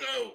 go.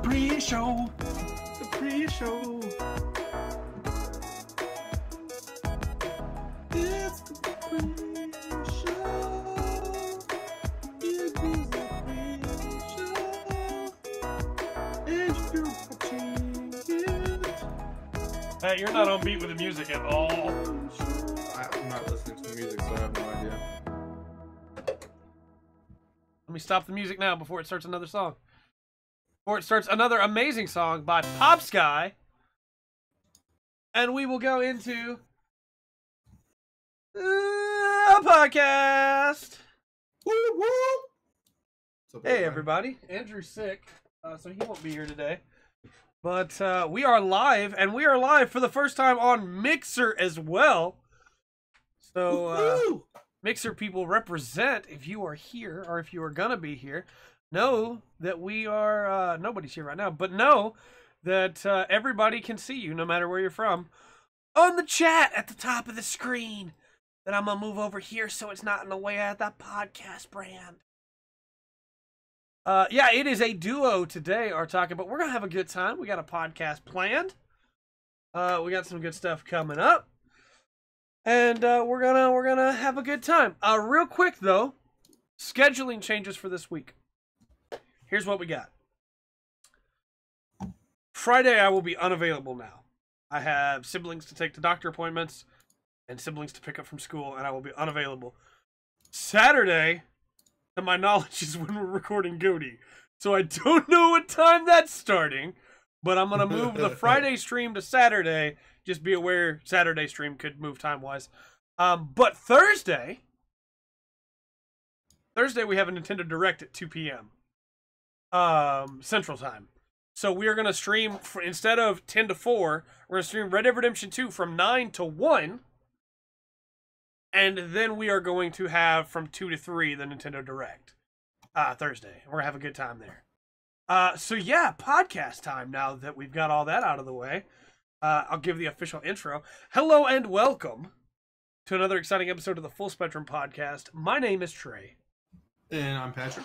Pre-show. The pre-show. It's the pre-show. It is the pre-show. And you're watching it. Hey, you're not on beat with the music at all. I'm not listening to the music, so I have no idea. Let me stop the music now before it starts another song. Before it starts another amazing song by Pop Sky. And we will go into a podcast. Woo woo! Hey, everybody. Andrew's sick, so he won't be here today. But we are live, and we are live for the first time on Mixer as well. So, Mixer people represent if you are here, or if you are going to be here. Know that we are, nobody's here right now, but know that everybody can see you no matter where you're from on the chat at the top of the screen. That I'm going to move over here so it's not in the way of that podcast brand. Yeah, it is a duo today, our talking, but we're going to have a good time. We got a podcast planned. We got some good stuff coming up. And we're gonna have a good time. Real quick though, scheduling changes for this week. Here's what we got. Friday, I will be unavailable now. I have siblings to take to doctor appointments and siblings to pick up from school, and I will be unavailable. Saturday, to my knowledge, is when we're recording Goaty. So I don't know what time that's starting, but I'm going to move the Friday stream to Saturday. Just be aware Saturday stream could move time-wise. But Thursday we have a Nintendo Direct at 2 p.m. Central Time. So we are going to stream, instead of 10 to 4, we're going to stream Red Dead Redemption 2 from 9 to 1. And then we are going to have from 2 to 3 the Nintendo Direct. Thursday. We're going to have a good time there. So yeah, podcast time now that we've got all that out of the way. I'll give the official intro. Hello and welcome to another exciting episode of the Full Spectrum Podcast. My name is Trey. And I'm Pattrick.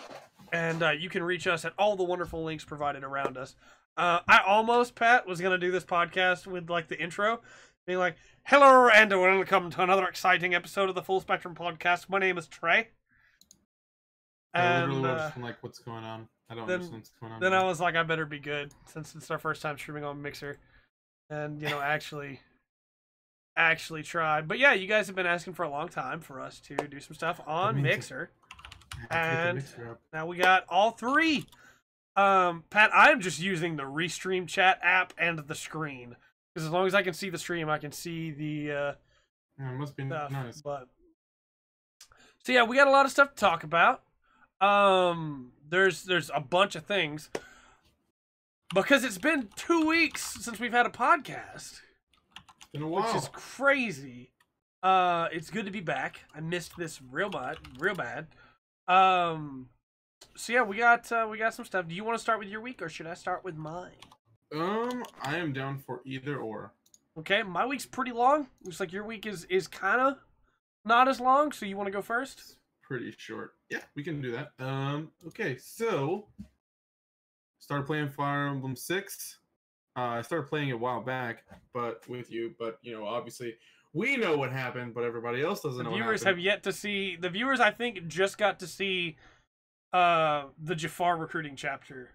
And you can reach us at all the wonderful links provided around us. I almost, Pat, was going to do this podcast with like the intro. Being like, hello and welcome to another exciting episode of the Full Spectrum Podcast. My name is Trey. I literally was like, what's going on? I don't understand what's going on. Then I was like, I better be good since it's our first time streaming on Mixer. And, you know, actually try. But yeah, you guys have been asking for a long time for us to do some stuff on Mixer. And now we got all three. Pat, I'm just using the Restream chat app and the screen. Because as long as I can see the stream, I can see the it must be stuff. nice. But so yeah, we got a lot of stuff to talk about. There's a bunch of things because it's been 2 weeks since we've had a podcast. It's been a while, which is crazy. It's good to be back. I missed this real bad. So yeah, we got some stuff. Do you want to start with your week, or should I start with mine? I am down for either or. Okay, my week's pretty long. Looks like your week is kind of not as long. So you want to go first? It's pretty short. Yeah, we can do that. Okay, so started playing Fire Emblem 6. I started playing it a while back, but with you. But you know, obviously, we know what happened, but everybody else doesn't know. The what viewers happened. have yet to see. The viewers, I think, just got to see the Jafar recruiting chapter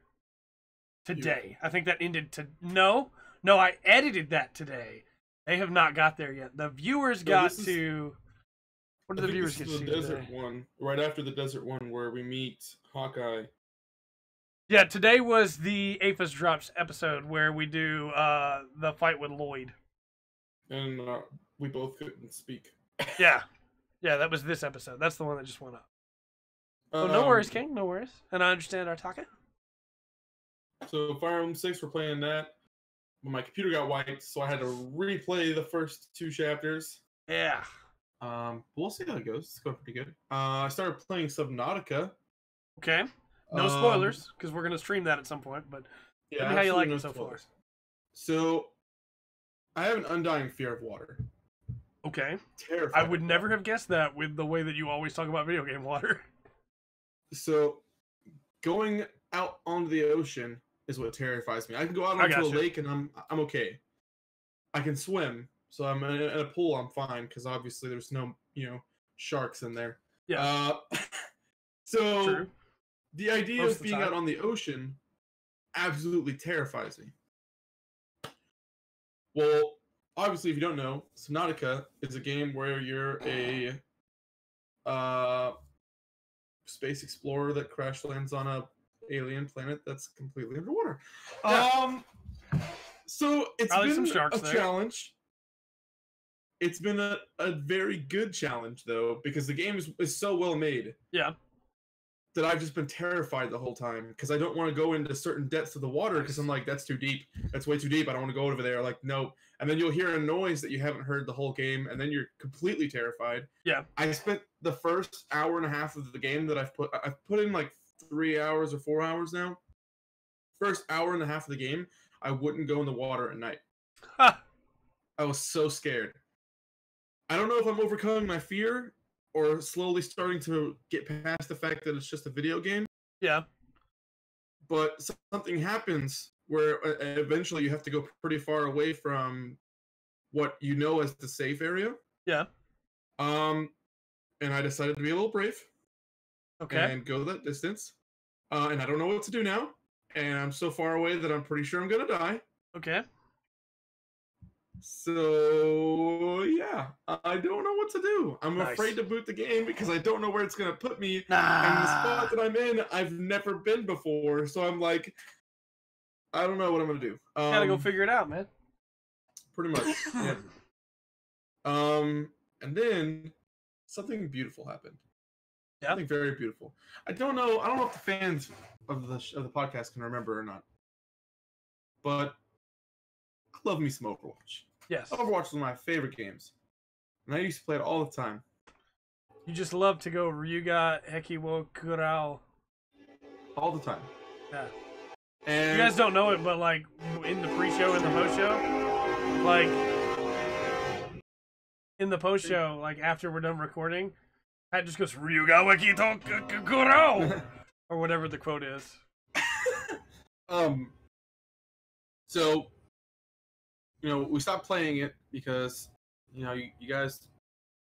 today. I think that ended to no, I edited that today. They have not got there yet. The viewers got to. What did the viewers get to see? The desert one, right after the desert one, where we meet Hawkeye. Yeah, today was the Aphis Drops episode where we do the fight with Lloyd. And we both couldn't speak. Yeah, that was this episode. That's the one that just went up. Oh, no worries, King. No worries. And I understand Artaka. So Fire Emblem 6, we're playing that. But my computer got wiped, so I had to replay the first 2 chapters. Yeah. We'll see how it goes. It's going pretty good. I started playing Subnautica. Okay. No spoilers, because we're going to stream that at some point. But yeah, tell me how you like it so far. So, I have an undying fear of water. Okay. Terrified. I would never have guessed that with the way that you always talk about video game water. So, going out onto the ocean is what terrifies me. I can go out onto a lake and I'm okay. I can swim, so I'm in a pool. I'm fine because obviously there's no sharks in there. Yeah. So True. The idea of being out on the ocean absolutely terrifies me. Well, obviously, if you don't know, Subnautica is a game where you're a space explorer that crash lands on a alien planet that's completely underwater. Yeah. So it's probably been some sharks a challenge. It's been a very good challenge though, because the game is so well made. Yeah. That I've just been terrified the whole time because I don't want to go into certain depths of the water because I'm like, that's too deep. That's way too deep. I don't want to go over there. Like, no. And then you'll hear a noise that you haven't heard the whole game, and then you're completely terrified. Yeah. I spent the first hour and a half of the game that I've put in like 3 hours or 4 hours now. First hour and a half of the game, I wouldn't go in the water at night. Ha! I was so scared. I don't know if I'm overcoming my fear or slowly starting to get past the fact that it's just a video game. Yeah. But something happens where eventually you have to go pretty far away from what you know as the safe area. Yeah. And I decided to be a little brave. Okay. And go that distance. And I don't know what to do now. And I'm so far away that I'm pretty sure I'm going to die. Okay. So, yeah, I don't know what to do. I'm afraid to boot the game because I don't know where it's going to put me. And the spot that I'm in, I've never been before. So I'm like, I don't know what I'm going to do. Gotta go figure it out, man. Pretty much, yeah. And then something beautiful happened. Yeah. Something very beautiful. I don't know if the fans of the podcast can remember or not. But I love me some Overwatch. Yes. Overwatch is one of my favorite games. And I used to play it all the time. You just love to go Ryuga Heki wo Kurao. All the time. Yeah. And you guys don't know it, but like in the pre-show and the post-show, like in the post-show, like after we're done recording, Pat just goes Ryuga Heki to Kurao or whatever the quote is. So, we stopped playing it because, you guys...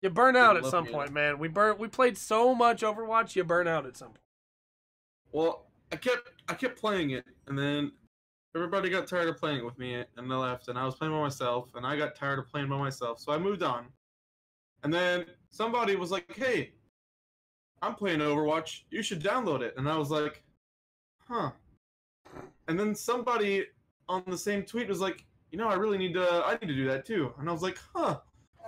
You burn out at some point, man. We played so much Overwatch, you burn out at some point. Well, I kept playing it, and then everybody got tired of playing it with me, and they left, and I was playing by myself, and I got tired of playing by myself, so I moved on. And then somebody was like, hey, I'm playing Overwatch, you should download it. And I was like, huh. And then somebody on the same tweet was like, you know, I need to do that too. And I was like, huh,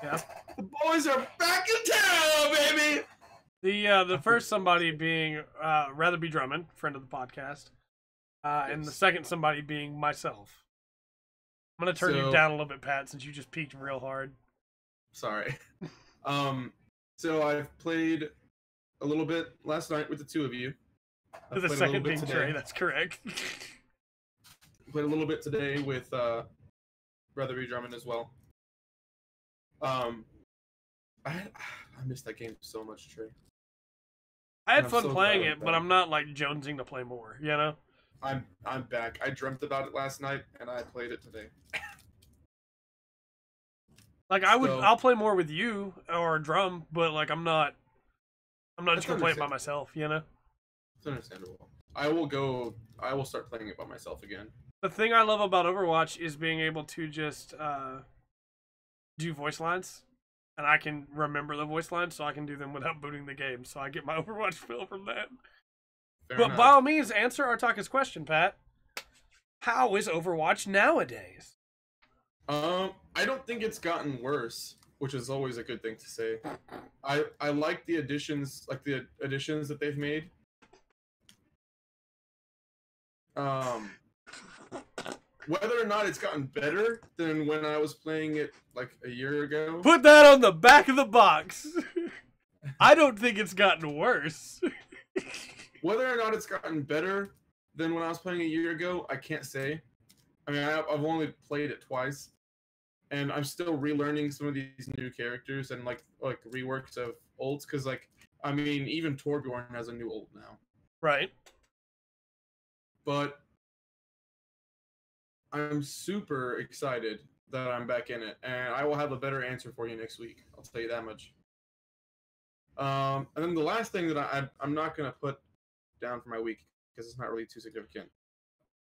Yeah. the boys are back in town, baby. The first somebody being Rather Be Drummond, friend of the podcast, and the second somebody being myself. I'm gonna turn you down a little bit, Pat, since you just peaked real hard. Sorry. So I've played a little bit last night with the two of you. The second being Trey, that's correct. Played a little bit today with Rather Be Drummond as well. I missed that game so much, Trey. I had fun playing it, but I'm not like jonesing to play more, you know? I'm back. I dreamt about it last night and I played it today. Like I'll play more with you or Drum, but like I'm not just gonna play it by myself, you know? It's understandable. I will start playing it by myself again. The thing I love about Overwatch is being able to just do voice lines. And I can remember the voice lines, so I can do them without booting the game. So I get my Overwatch feel from that. But by all means, answer Artaka's question, Pat. How is Overwatch nowadays? I don't think it's gotten worse, which is always a good thing to say. I like the additions, that they've made. Whether or not it's gotten better than when I was playing it like a year ago. Put that on the back of the box. I don't think it's gotten worse. Whether or not it's gotten better than when I was playing a year ago, I can't say. I mean, I've only played it twice, and I'm still relearning some of these new characters and like reworks of olds. Because I mean, even Torbjorn has a new ult now. Right. But I'm super excited that I'm back in it, and I will have a better answer for you next week. I'll tell you that much. And then the last thing that I'm not going to put down for my week, because it's not really too significant.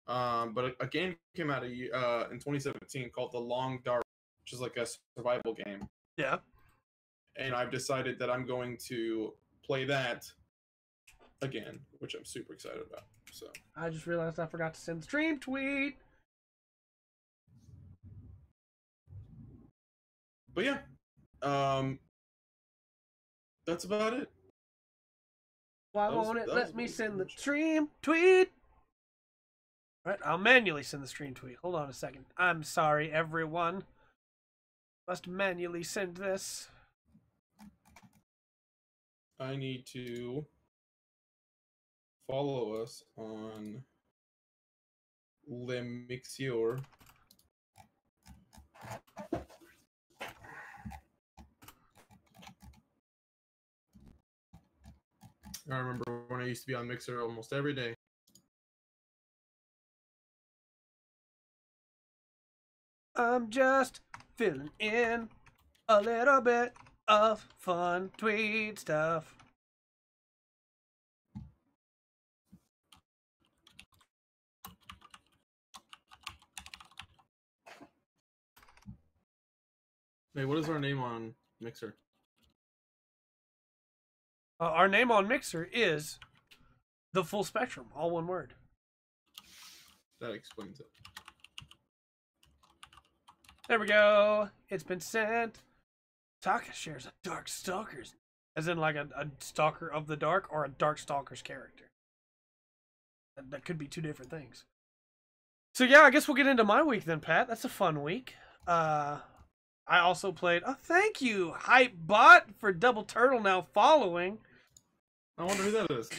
But a game came out in 2017 called The Long Dark, which is like a survival game. Yeah. And I've decided that I'm going to play that again, which I'm super excited about. So I just realized I forgot to send the stream tweet. But yeah, that's about it. Why won't it let me send the stream tweet? Right, I'll manually send the stream tweet. Hold on a second. I'm sorry, everyone. Must manually send this. I need to follow us on Le Mixeur. I remember when I used to be on Mixer almost every day. I'm just filling in a little bit of fun tweet stuff. Hey, what is our name on Mixer? Our name on Mixer is The Full Spectrum, all one word. That explains it. There we go. It's been sent. Taka shares a Dark Stalker's, as in like a Stalker of the Dark or a Dark Stalker's character. That could be two different things. So yeah, I guess we'll get into my week then, Pat. That's a fun week. I also played. Oh, thank you, Hypebot, for Double Turtle now following. I wonder who that is.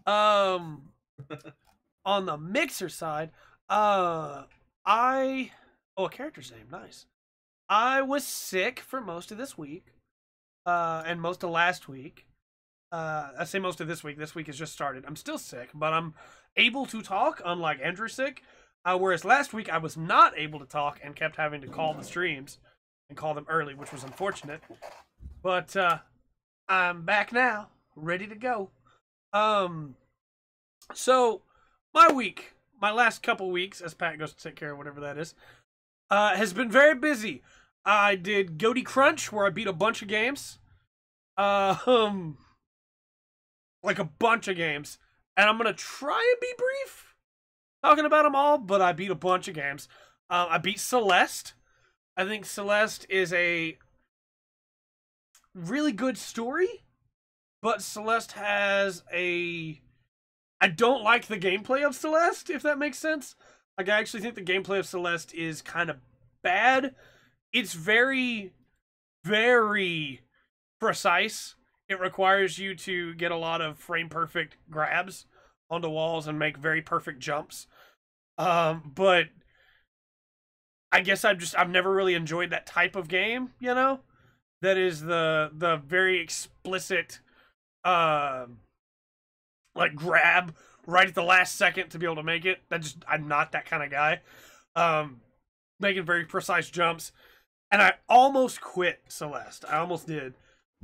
On the Mixer side, a character's name, nice. I was sick for most of this week, and most of last week. I say most of this week. This week has just started. I'm still sick, but I'm able to talk, unlike Andrew sick. Whereas last week I was not able to talk and kept having to call the streams and call them early, which was unfortunate. But I'm back now, ready to go. So my week, my last couple weeks, as Pat goes to take care of whatever that is, has been very busy. I did Goaty Crunch, where I beat a bunch of games. Like a bunch of games. And I'm going to try and be brief talking about them all, but I beat a bunch of games. I beat Celeste. I think Celeste is a really good story, but Celeste has a... I don't like the gameplay of Celeste, if that makes sense. Like, I actually think the gameplay of Celeste is kind of bad. It's very, very precise. It requires you to get a lot of frame-perfect grabs onto walls and make very perfect jumps. But I guess I've never really enjoyed that type of game, you know? That is the very explicit, like, grab right at the last second to be able to make it. I'm not that kind of guy. Making very precise jumps. And I almost quit Celeste. I almost did.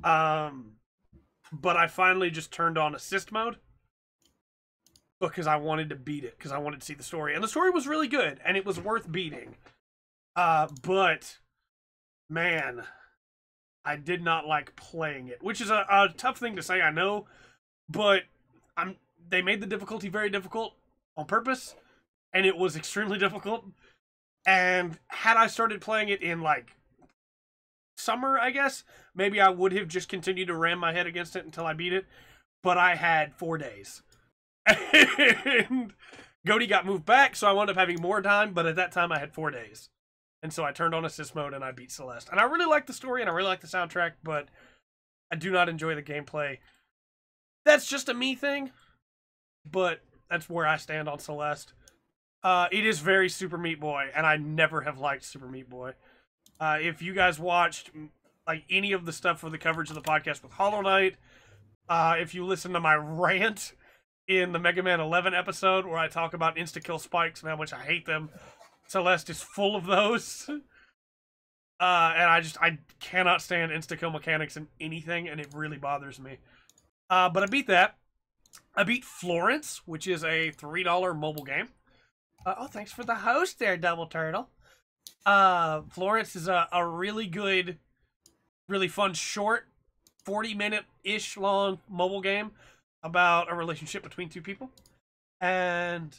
But I finally just turned on assist mode because I wanted to beat it, because I wanted to see the story. And the story was really good, and it was worth beating. But, man, I did not like playing it, which is a tough thing to say, I know, but they made the difficulty very difficult on purpose, and it was extremely difficult. And had I started playing it in, like, summer, I guess, maybe I would have just continued to ram my head against it until I beat it, but I had 4 days. And Goaty got moved back, so I wound up having more time, but at that time I had 4 days. And so I turned on assist mode and I beat Celeste. And I really like the story and I really like the soundtrack, but I do not enjoy the gameplay. That's just a me thing, but that's where I stand on Celeste. It is very Super Meat Boy, and I never have liked Super Meat Boy. If you guys watched like any of the stuff for the coverage of the podcast with Hollow Knight, if you listen to my rant in the Mega Man 11 episode where I talk about insta-kill spikes and how much I hate them, Celeste is full of those. And I cannot stand insta-kill mechanics in anything, and it really bothers me. But I beat that. I beat Florence, which is a $3 mobile game. Oh, thanks for the host there, Double Turtle. Florence is a really good, really fun, short, 40-minute-ish long mobile game about a relationship between two people. And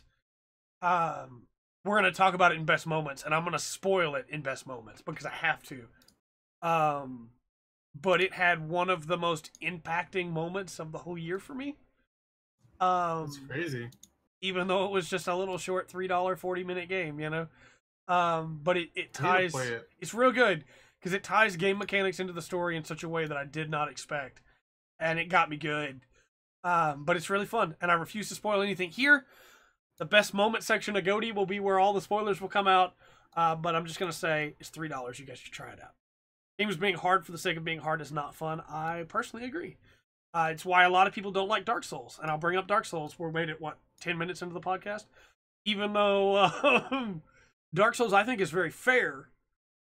we're going to talk about it in Best Moments, and I'm going to spoil it in Best Moments because I have to. But it had one of the most impacting moments of the whole year for me. That's crazy. Even though it was just a little short $3 40-minute game, you know? But it ties... It's real good, because it ties game mechanics into the story in such a way that I did not expect. And it got me good. But it's really fun, and I refuse to spoil anything here. The Best Moment section of Goaty will be where all the spoilers will come out. But I'm just going to say, it's $3. You guys should try it out. Games being hard for the sake of being hard is not fun. I personally agree. It's why a lot of people don't like Dark Souls. And I'll bring up Dark Souls. We're made it, 10 minutes into the podcast? Even though Dark Souls, I think, is very fair.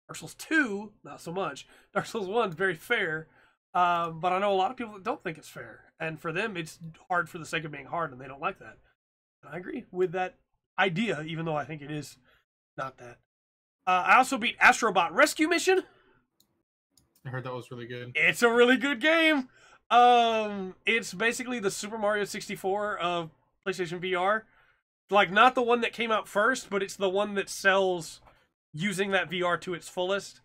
Dark Souls 2, not so much. Dark Souls 1 is very fair. But I know a lot of people that don't think it's fair. And for them, it's hard for the sake of being hard, and they don't like that. And I agree with that idea, even though I think it is not that. I also beat Astrobot Rescue Mission. I heard that was really good. It's a really good game. It's basically the Super Mario 64 of PlayStation VR. Like, not the one that came out first, but it's the one that sells using that VR to its fullest.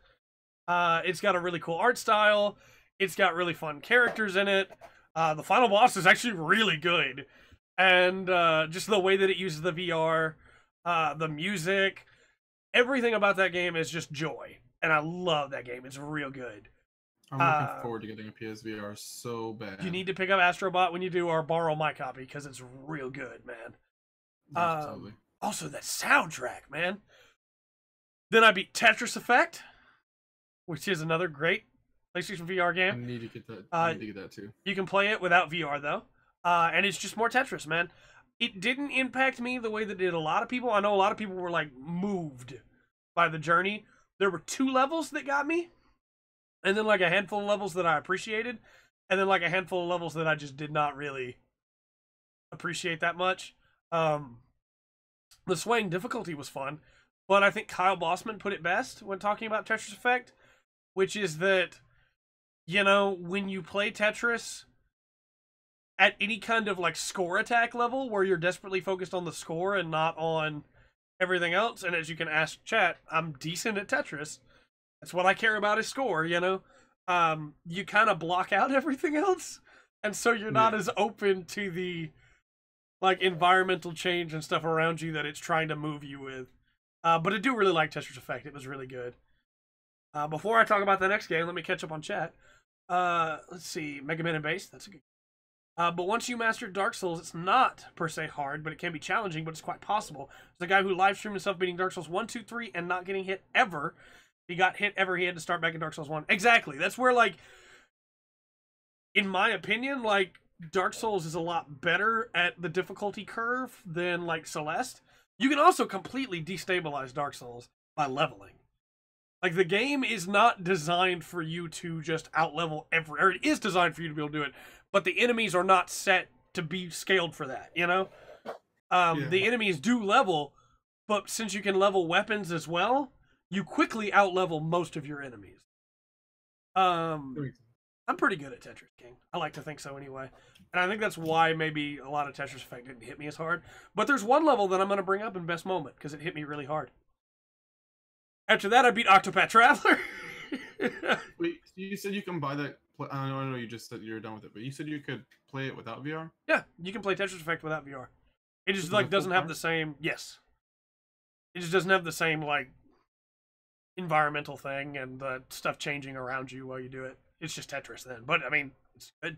It's got a really cool art style. It's got really fun characters in it. The final boss is actually really good. And just the way that it uses the VR, the music, everything about that game is just joy. And I love that game. It's real good. I'm looking forward to getting a PSVR so bad. You need to pick up Astrobot when you do, or borrow my copy, because it's real good, man. Absolutely. Also, that soundtrack, man. Then I beat Tetris Effect, which is another great PlayStation VR game. I need to get that. I need to get that too. You can play it without VR, though. And it's just more Tetris, man. It didn't impact me the way that it did a lot of people. I know a lot of people were, like, moved by the journey. There were 2 levels that got me. And then, like, a handful of levels that I appreciated. And then, like, a handful of levels that I just did not really appreciate that much. The swaying difficulty was fun. But I think Kyle Bossman put it best when talking about Tetris Effect. Which is that, you know, when you play Tetris at any kind of, like, score attack level where you're desperately focused on the score and not on everything else. And as you can ask chat, I'm decent at Tetris. That's what I care about is score, you know? You kind of block out everything else. And so you're not as open to the, like, environmental change and stuff around you that it's trying to move you with. But I do really like Tetris Effect. It was really good. Before I talk about the next game, let me catch up on chat. Let's see. Mega Man and Bass. That's a good. But once you master Dark Souls, it's not per se hard, but it can be challenging, but it's quite possible. There's a guy who live streamed himself beating Dark Souls 1, 2, 3, and not getting hit ever. If he got hit ever, he had to start back in Dark Souls 1. Exactly. That's where, like, in my opinion, like, Dark Souls is a lot better at the difficulty curve than, like, Celeste. You can also completely destabilize Dark Souls by leveling. Like, the game is not designed for you to just outlevel or it is designed for you to be able to do it, but the enemies are not set to be scaled for that, you know? The enemies do level, but since you can level weapons as well, you quickly outlevel most of your enemies. I'm pretty good at Tetris King. I like to think so anyway. And I think that's why maybe a lot of Tetris Effect didn't hit me as hard. But there's one level that I'm going to bring up in Best Moment, because it hit me really hard. After that, I beat Octopath Traveler. Wait, you said you can buy that... I know you just said you're done with it, but you said you could play it without VR? Yeah, you can play Tetris Effect without VR. It just, like, doesn't have the same... Yes. It just doesn't have the same, like, environmental thing and the stuff changing around you while you do it. It's just Tetris then. But, I mean, it's good.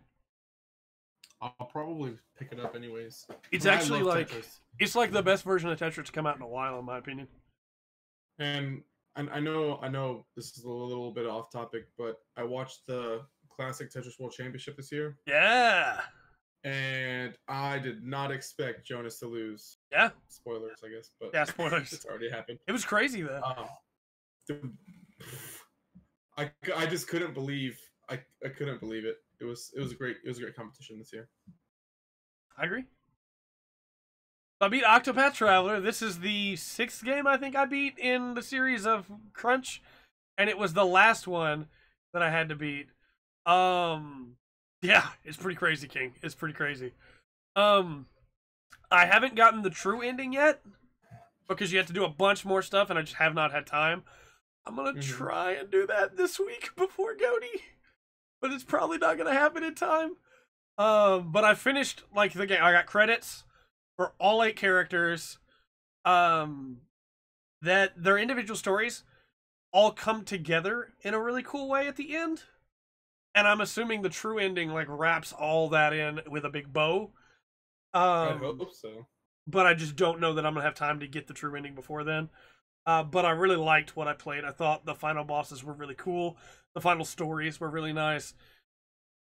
I'll probably pick it up anyways. It's actually like... Tetris. It's like the best version of Tetris to come out in a while, in my opinion. And I know this is a little bit off topic, but I watched the Classic Tetris World Championship this year. Yeah. And I did not expect Jonas to lose. Yeah. Spoilers, I guess. But yeah, spoilers. It's already happened. It was crazy, though. I just couldn't believe I couldn't believe it. It was a great competition this year. I agree. I beat Octopath Traveler. This is the 6th game I think I beat in the series of Crunch, and it was the last one that I had to beat. Yeah, it's pretty crazy, King. It's pretty crazy. I haven't gotten the true ending yet because you have to do a bunch more stuff, and I just have not had time. I'm gonna try and do that this week before Goaty, but it's probably not gonna happen in time. But I finished like the game. I got credits for all 8 characters. That their individual stories all come together in a really cool way at the end. And I'm assuming the true ending like wraps all that in with a big bow. I hope so. But I just don't know that I'm gonna have time to get the true ending before then. But I really liked what I played. I thought the final bosses were really cool. The final stories were really nice.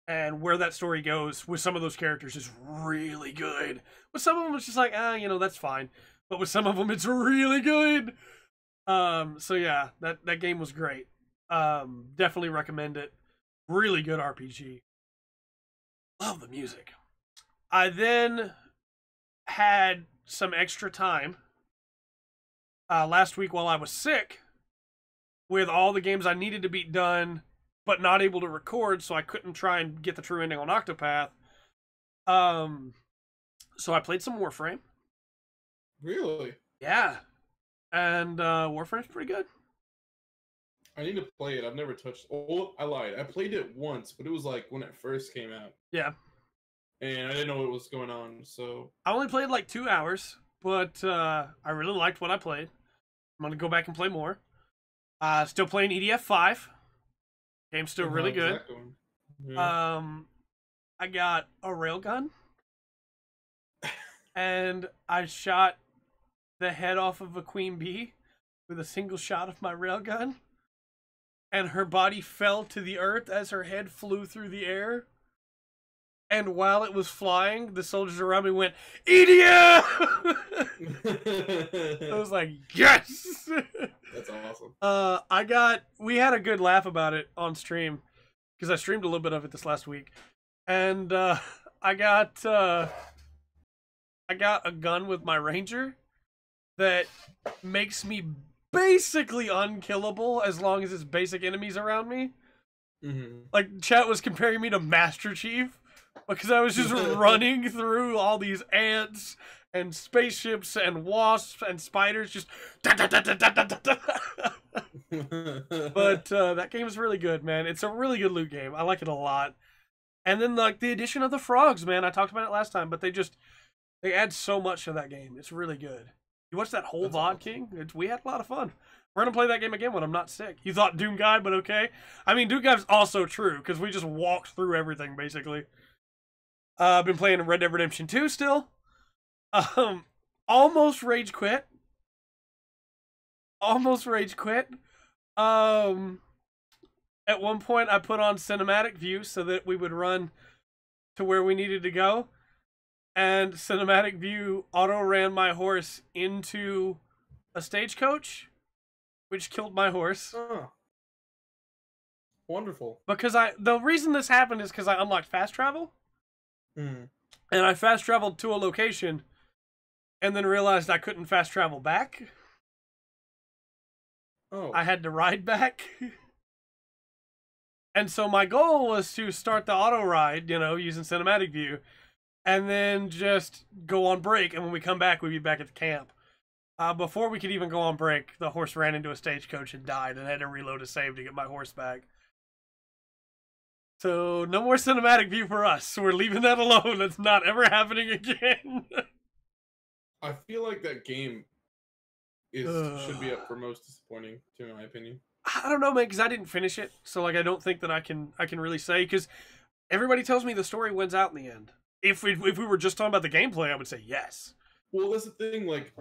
And where that story goes with some of those characters is really good. With some of them, it's just like, you know, that's fine. But with some of them, it's really good. So yeah, that game was great. Definitely recommend it. Really good RPG. Love the music. I then had some extra time last week while I was sick with all the games I needed to be done but not able to record, so I couldn't try and get the true ending on Octopath. So I played some Warframe. Really? Yeah. And Warframe's pretty good. I need to play it. I've never touched... Oh, I lied. I played it once, but it was like when it first came out. Yeah. And I didn't know what was going on, so... I only played like 2 hours, but I really liked what I played. I'm going to go back and play more. Still playing EDF 5. Game's still really good. Yeah. I got a railgun. And I shot the head off of a queen bee with a single shot of my railgun. And her body fell to the earth as her head flew through the air. And while it was flying, the soldiers around me went, EDF! I was like, yes! That's awesome. We had a good laugh about it on stream, because I streamed a little bit of it this last week. And I got a gun with my ranger that makes me basically unkillable as long as it's basic enemies around me. Mm-hmm. Like, chat was comparing me to Master Chief. because I was just running through all these ants and spaceships and wasps and spiders, just. But that game is really good, man. It's a really good loot game. I like it a lot. And then like the addition of the frogs, man. I talked about it last time, but they add so much to that game. It's really good. You watched that whole VOD, King? We had a lot of fun. We're going to play that game again when I'm not sick. You thought Doom Guy, but okay. I mean, Doom Guy's also true, because we just walked through everything, basically. I've been playing Red Dead Redemption 2 still. Almost rage quit. Almost rage quit. At one point, I put on cinematic view so that we would run to where we needed to go. And cinematic view auto-ran my horse into a stagecoach, which killed my horse. Oh. Wonderful. Because the reason this happened is because I unlocked fast travel. And I fast traveled to a location and then realized I couldn't fast travel back. Oh. I had to ride back. And so my goal was to start the auto ride, using cinematic view, and then just go on break. And when we come back, we'd be back at the camp. Before we could even go on break, the horse ran into a stagecoach and died, and I had to reload a save to get my horse back. So, no more cinematic view for us. We're leaving that alone. It's not ever happening again. I feel like that game should be up for most disappointing, in my opinion. I don't know, man, because I didn't finish it. So, like, I don't think that I can really say, because everybody tells me the story wins out in the end. If we were just talking about the gameplay, I would say yes. Well, that's the thing, like,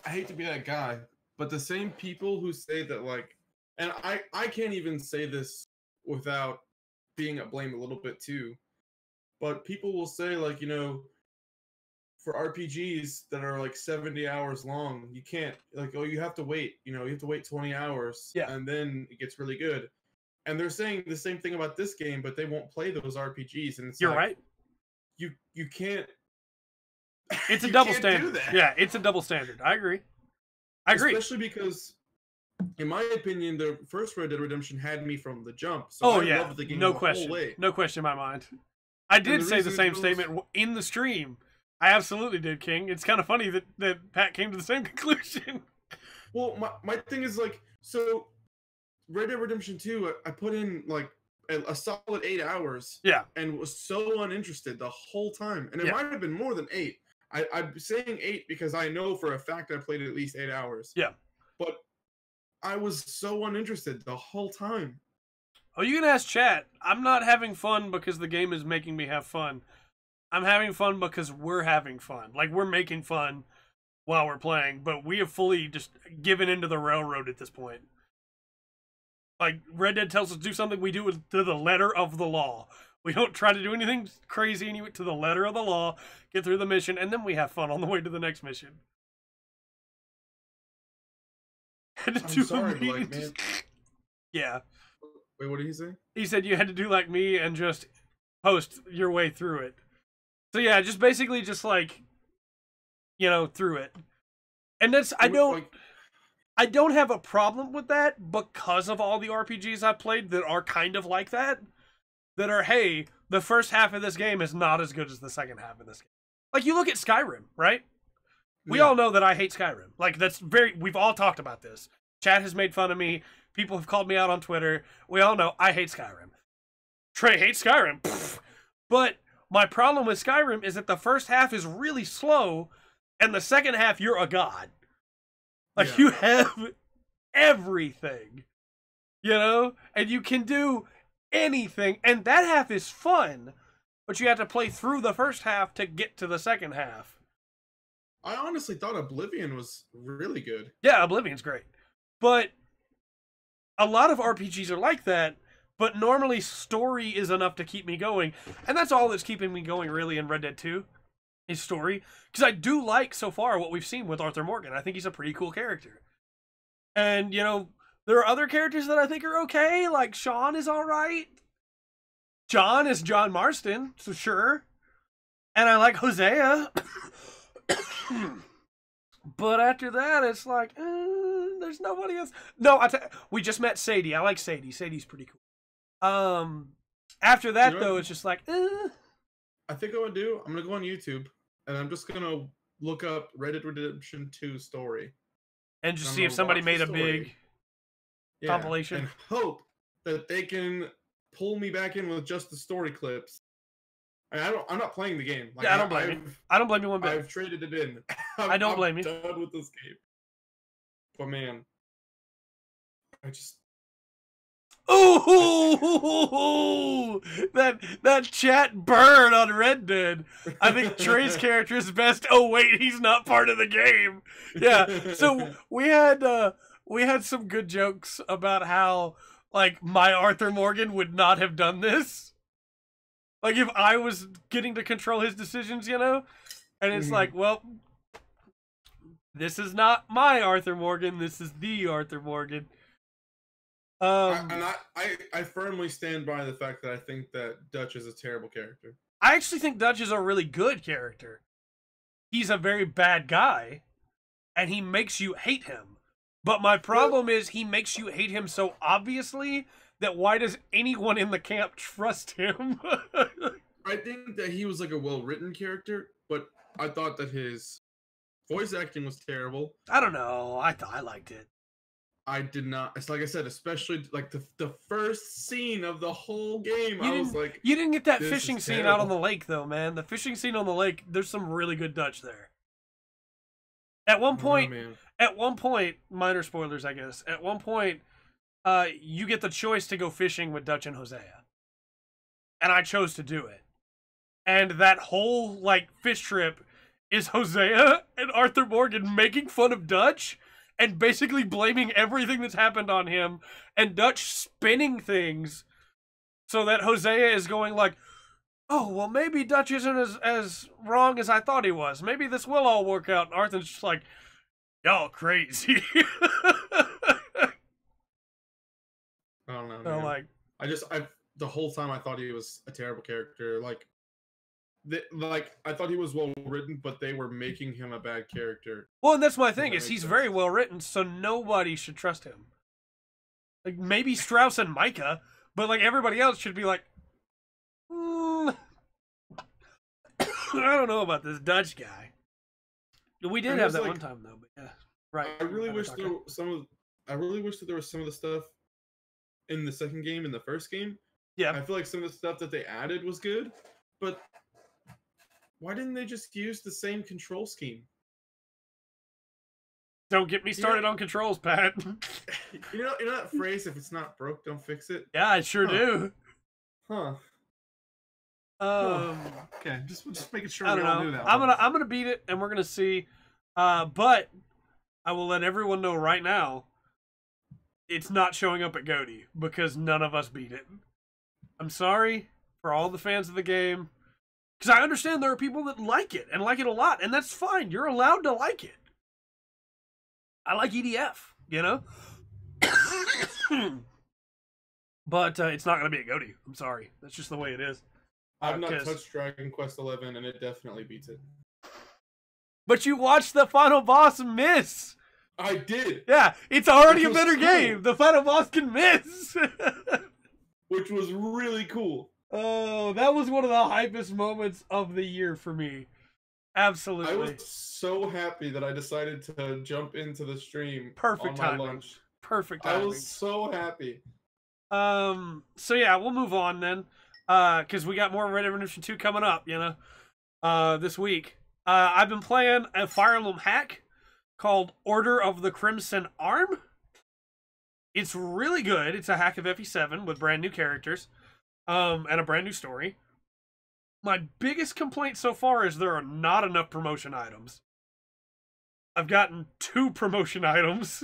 I hate to be that guy, but the same people who say that, like, and I can't even say this without being at blame a little bit too, but people will say, like, for RPGs that are like 70 hours long, you can't, like, you have to wait, you have to wait 20 hours, and then it gets really good. And they're saying the same thing about this game, but they won't play those RPGs, and it's You're right. You can't. It's a double standard. Yeah, it's a double standard. I agree. Especially because, in my opinion, the first Red Dead Redemption had me from the jump. So I loved the game the whole way. No question in my mind. I did say the same statement in the stream. I absolutely did, King. It's kind of funny that Pat came to the same conclusion. Well, my thing is, like, so Red Dead Redemption 2, I put in, like, a solid 8 hours. Yeah. And was so uninterested the whole time. And it might have been more than 8. I'm saying 8 because I know for a fact I played at least 8 hours. Yeah. But I was so uninterested the whole time. Oh, you can ask chat. I'm not having fun because the game is making me have fun. I'm having fun because we're having fun. Like, we're making fun while we're playing, but we have fully just given into the railroad at this point. Like, Red Dead tells us to do something, we do it to the letter of the law. We don't try to do anything crazy, to the letter of the law, get through the mission, and then we have fun on the way to the next mission. I'm sorry, Blake, man. Yeah. Wait, what did he say? He said you had to do like me and just post your way through it. So yeah, just basically just like, through it. And that's, I don't have a problem with that because of all the RPGs I've played that are kind of like that. That are, hey, the first half of this game is not as good as the second half of this game. Like, you look at Skyrim, right? We all know that I hate Skyrim. Like, we've all talked about this. Chat has made fun of me. People have called me out on Twitter. We all know I hate Skyrim. Trey hates Skyrim. Pfft. But my problem with Skyrim is that the first half is really slow, and the second half, you're a god. Like, you have everything. And you can do anything, and that half is fun, but you have to play through the first half to get to the second half. I honestly thought Oblivion was really good. Yeah, Oblivion's great. But a lot of RPGs are like that, but normally story is enough to keep me going. And that's all that's keeping me going, really, in Red Dead 2, is story. Because I do like, so far, what we've seen with Arthur Morgan. I think he's a pretty cool character. And, there are other characters that I think are okay, like Sean is alright. John is John Marston, so sure. And I like Hosea. But after that, it's like, there's nobody else. No, we just met Sadie. I like Sadie. Sadie's pretty cool. After that, though, it's just like, I think I'm gonna go on YouTube and I'm just gonna look up Red Dead Redemption 2 story. And just see if somebody made a big compilation. And hope that they can pull me back in with just the story clips. I'm not playing the game. Like, I don't blame you. I don't blame you one bit. I've traded it in. I don't blame you. I'm done with this game. But man, I just... Ooh, that chat burn on Red Dead. I think Trey's character is best. Oh wait, he's not part of the game. Yeah. So we had some good jokes about how like my Arthur Morgan would not have done this. Like if I was getting to control his decisions, you know? And it's like, well, this is not my Arthur Morgan, this is the Arthur Morgan. I firmly stand by the fact that I think that Dutch is a terrible character. I actually think Dutch is a really good character. He's a very bad guy, and he makes you hate him. But my problem is he makes you hate him so obviously that why does anyone in the camp trust him? I think that he was like a well-written character, but I thought that his voice acting was terrible. I don't know. I thought I liked it. I did not. It's like I said, especially like the first scene of the whole game. I was like, you didn't get that fishing scene out on the lake, though, man. The fishing scene on the lake. There's some really good Dutch there. At one point, minor spoilers, I guess. At one point, you get the choice to go fishing with Dutch and Hosea, and I chose to do it. And that whole like fish trip is Hosea and Arthur Morgan making fun of Dutch. And basically blaming everything that's happened on him, and Dutch spinning things so that Hosea is going like, oh, well, maybe Dutch isn't as wrong as I thought he was. Maybe this will all work out. And Arthur's just like, y'all crazy. I don't know, man. So, like, the whole time I thought he was a terrible character. I thought he was well written, but they were making him a bad character. Well, and that's my thing, is he's very well written, so nobody should trust him. Like, maybe Strauss and Micah, but like everybody else should be like, I don't know about this Dutch guy. We did have that one time though, but yeah. Right. I really wish that there was some of the stuff in the second game, in the first game. Yeah. I feel like some of the stuff that they added was good, but why didn't they just use the same control scheme? Don't get me started on controls, Pat. You know that phrase, if it's not broke, don't fix it? Yeah, I sure do. Huh. Okay, just making sure we all knew that. I'm gonna beat it, and we're gonna see. But I will let everyone know right now, it's not showing up at GOTY because none of us beat it. I'm sorry for all the fans of the game. Because I understand there are people that like it and like it a lot, and that's fine. You're allowed to like it. I like EDF, you know? But it's not going to be a GOTY. I'm sorry. That's just the way it is. I've not touched Dragon Quest XI, and it definitely beats it. But you watched the final boss miss. I did. Yeah, it's already a better game. The final boss can miss. Which was really cool. Oh, that was one of the hypest moments of the year for me. Absolutely. I was so happy that I decided to jump into the stream. Perfect on my timing. lunch. Perfect timing. I was so happy. So yeah, we'll move on then. Because we got more Red Dead Redemption 2 coming up, you know, this week. I've been playing a Fire Emblem hack called Order of the Crimson Arm. It's really good. It's a hack of FE7 with brand new characters. And a brand new story. My biggest complaint so far is there are not enough promotion items. I've gotten 2 promotion items,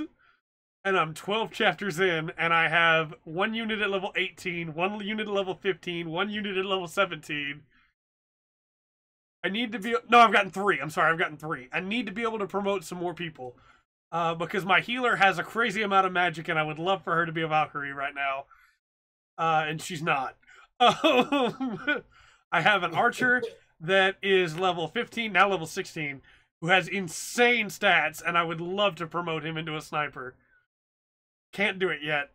and I'm 12 chapters in, and I have 1 unit at level 18, 1 unit at level 15, 1 unit at level 17. I need to be... No, I've gotten 3. I'm sorry, I've gotten 3. I need to be able to promote some more people. Because my healer has a crazy amount of magic, and I would love for her to be a Valkyrie right now. And she's not. I have an archer that is level 15, now level 16, who has insane stats, and I would love to promote him into a sniper. Can't do it yet.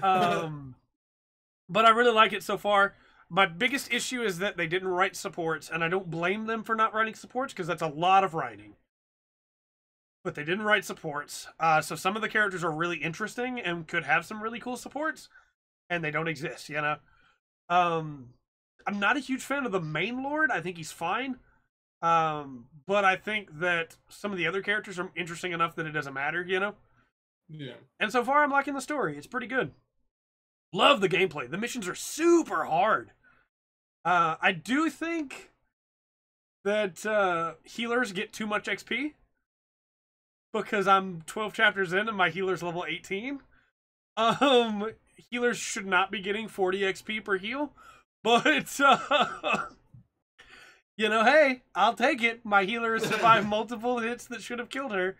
But I really like it so far. My biggest issue is that they didn't write supports, and I don't blame them for not writing supports, because that's a lot of writing. But they didn't write supports. So some of the characters are really interesting and could have some really cool supports, and they don't exist, you know? I'm not a huge fan of the main lord. I think he's fine. But I think that some of the other characters are interesting enough that it doesn't matter, you know? Yeah. And so far, I'm liking the story. It's pretty good. Love the gameplay. The missions are super hard. I do think that healers get too much XP because I'm 12 chapters in and my healer's level 18. Healers should not be getting 40 XP per heal, but you know, hey, I'll take it. My healer has survived multiple hits that should have killed her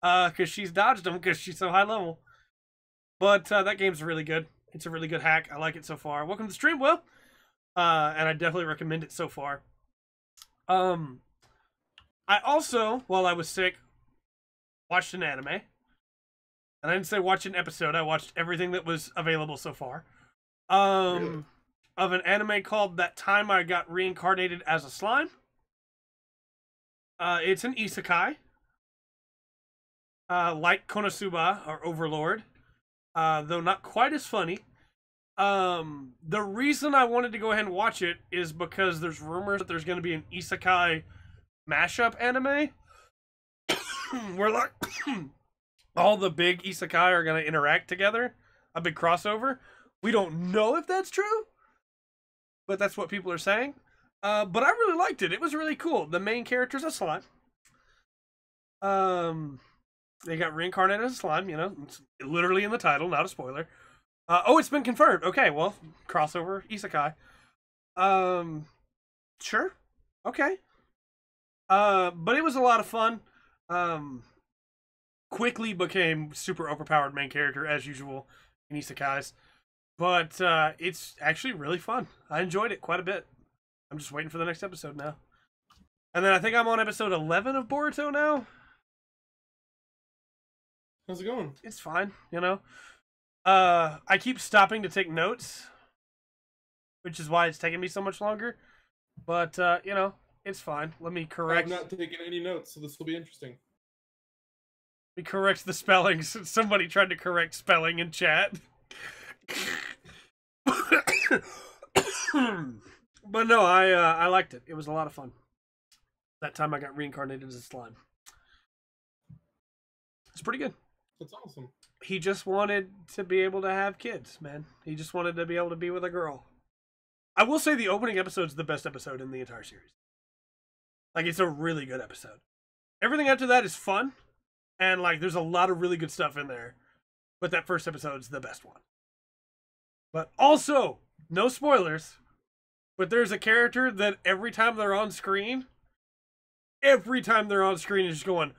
because she's dodged them because she's so high level. But that game's really good. It's a really good hack. I like it so far. Welcome to the stream, Will. And I definitely recommend it so far. I also, while I was sick, watched an anime. And I didn't say watch an episode. I watched everything that was available so far. Really? Of an anime called That Time I Got Reincarnated as a Slime. It's an isekai. Like Konosuba, or Overlord. Though not quite as funny. The reason I wanted to go ahead and watch it is because there's rumors that there's going to be an isekai mashup anime where like all the big isekai are going to interact together, a big crossover. We don't know if that's true, but that's what people are saying. But I really liked it. It was really cool. The main character's a slime. They got reincarnated as a slime, you know, it's literally in the title, not a spoiler. Oh, it's been confirmed. Okay, well, crossover isekai. Sure. Okay. But it was a lot of fun. Quickly became super overpowered main character as usual in isekais. But it's actually really fun. I enjoyed it quite a bit. I'm just waiting for the next episode now. And then I think I'm on episode 11 of Boruto now. How's it going? It's fine, you know. I keep stopping to take notes, which is why it's taking me so much longer. But, you know, it's fine. Let me correct. I'm not taking any notes, so this will be interesting. Let me correct the spellings. Somebody tried to correct spelling in chat. But no, I liked it. It was a lot of fun. That time I got reincarnated as a slime. It's pretty good. That's awesome. He just wanted to be able to have kids, man. He just wanted to be able to be with a girl. I will say the opening episode's the best episode in the entire series. Like, it's a really good episode. Everything after that is fun. And, like, there's a lot of really good stuff in there. But that first episode's the best one. But also, no spoilers, but there's a character that every time they're on screen, is just going...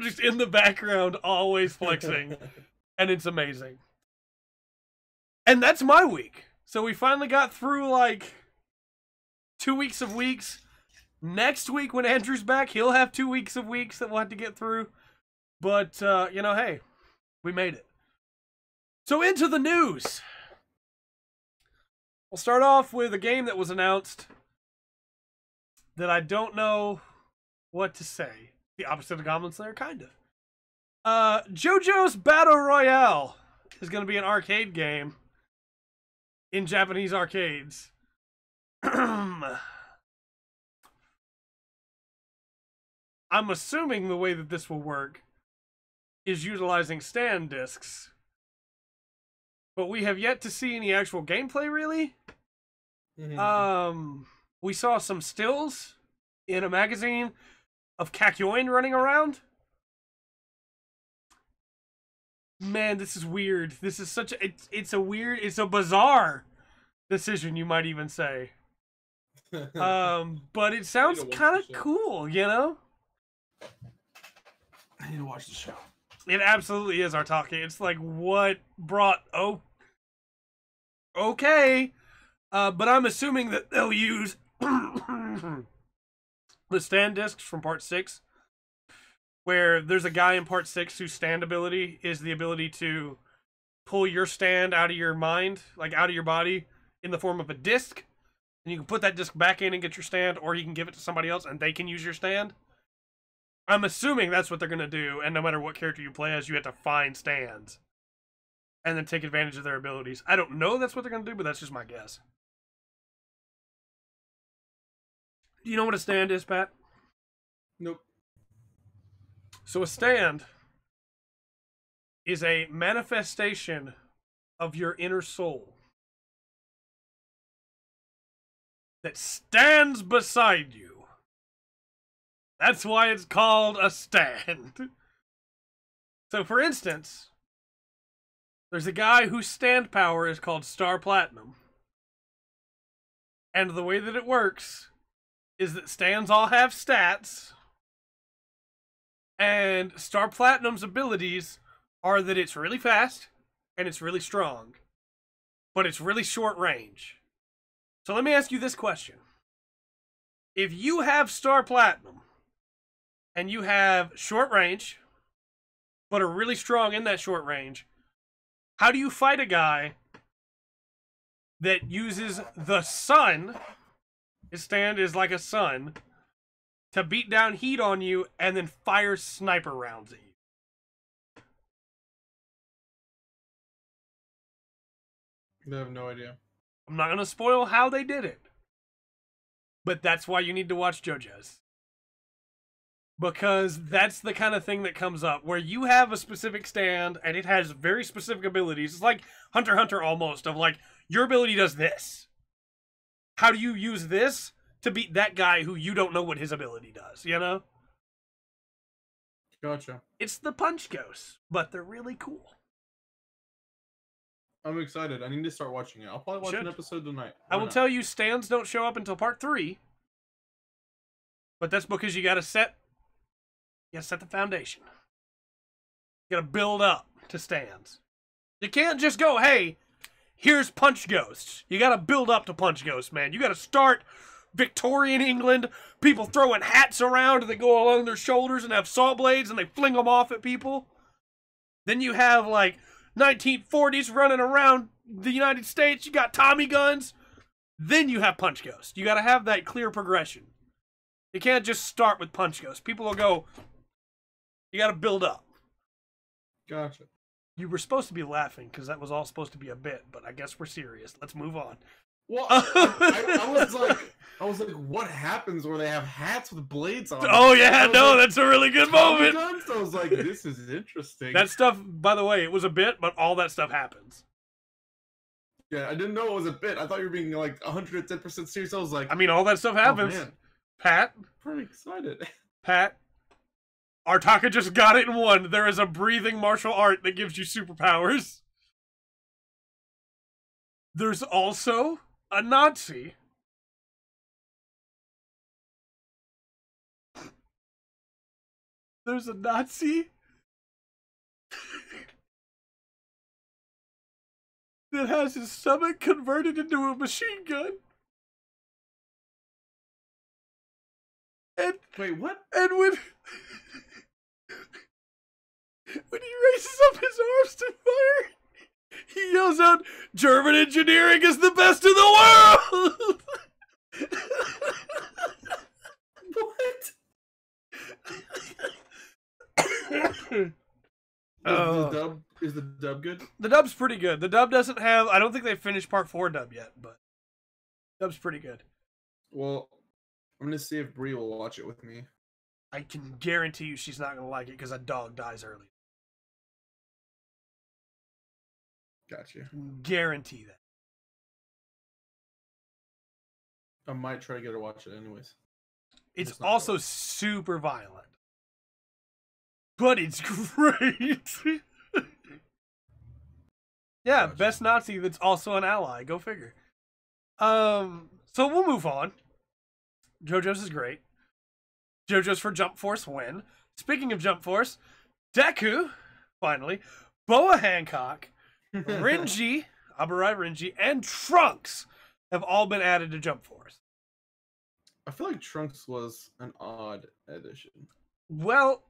just in the background, always flexing, and it's amazing. And that's my week. So we finally got through like 2 weeks of weeks. Next week when Andrew's back, he'll have 2 weeks of weeks that we'll have to get through. But you know, hey, we made it. So into the news. We'll start off with a game that was announced that I don't know what to say. The opposite of Goblin Slayer, kind of. Jojo's Battle Royale is going to be an arcade game in Japanese arcades. I'm assuming the way that this will work is utilizing stand discs. But we have yet to see any actual gameplay, really. Mm-hmm. We saw some stills in a magazine of Kakyoin running around. Man, this is weird. This is such a... It's a bizarre decision, you might even say. But it sounds kind of cool, you know? I need to watch the show. It absolutely is our talking. It's like, what brought... Oh. Okay. But I'm assuming that they'll use... the stand discs from part 6, where there's a guy in part 6 whose stand ability is the ability to pull your stand out of your mind, like out of your body, in the form of a disc, and you can put that disc back in and get your stand, or you can give it to somebody else and they can use your stand. I'm assuming that's what they're going to do, and no matter what character you play as, you have to find stands and then take advantage of their abilities. I don't know that's what they're going to do, but that's just my guess. Do you know what a stand is, Pat? Nope. So a stand is a manifestation of your inner soul that stands beside you. That's why it's called a stand. So, for instance, there's a guy whose stand power is called Star Platinum. And the way that it works is that stands all have stats. And Star Platinum's abilities are that it's really fast and it's really strong. But it's really short range. So let me ask you this question. If you have Star Platinum and you have short range, but are really strong in that short range, how do you fight a guy that uses the sun, his stand is like a sun, to beat down heat on you and then fire sniper rounds at you? I have no idea. I'm not going to spoil how they did it. But that's why you need to watch JoJo's. Because that's the kind of thing that comes up where you have a specific stand and it has very specific abilities. It's like Hunter x Hunter almost, of like, your ability does this. How do you use this to beat that guy who you don't know what his ability does, you know? Gotcha. It's the punch ghosts, but they're really cool. I'm excited. I need to start watching it. I'll probably watch an episode tonight. I will tell you, stands don't show up until part 3. But that's because you gotta set the foundation. You gotta build up to stands. You can't just go, hey, here's Punch Ghosts. You gotta build up to Punch Ghosts, man. You gotta start Victorian England, people throwing hats around that go along their shoulders and have saw blades and they fling them off at people. Then you have, like, 1940s running around the United States. You got Tommy guns. Then you have Punch Ghost. You got to have that clear progression. You can't just start with Punch Ghost. People will go, you got to build up. Gotcha. You were supposed to be laughing because that was all supposed to be a bit, but I guess we're serious. Let's move on. Well, I was like, what happens where they have hats with blades on? Oh yeah, no, that's a really good moment. Guns? I was like, this is interesting. That stuff, by the way, it was a bit, but all that stuff happens. Yeah, I didn't know it was a bit. I thought you were being like 110% serious. I was like, I mean, all that stuff happens. Oh, man. Pat, pretty excited. Pat, Artaka just got it in one. There is a breathing martial art that gives you superpowers. There's also a Nazi. There's a Nazi that has his stomach converted into a machine gun. And wait, what? And when he raises up his arms to fire, he yells out, "German engineering is the best in the world!" What? Is the dub good? The dub's pretty good. The dub doesn't have, I don't think they've finished part 4 dub yet, but dub's pretty good. Well, I'm gonna see if Bree will watch it with me. I can guarantee you she's not gonna like it because a dog dies early. Gotcha. Guarantee that. I might try to get her to watch it anyways. It's also super violent. But it's great. Yeah, gotcha. Best Nazi that's also an ally. Go figure. So we'll move on. JoJo's is great. JoJo's for Jump Force win. Speaking of Jump Force, Deku, finally, Boa Hancock, Renji, Abarai Renji, and Trunks have all been added to Jump Force. I feel like Trunks was an odd addition. Well,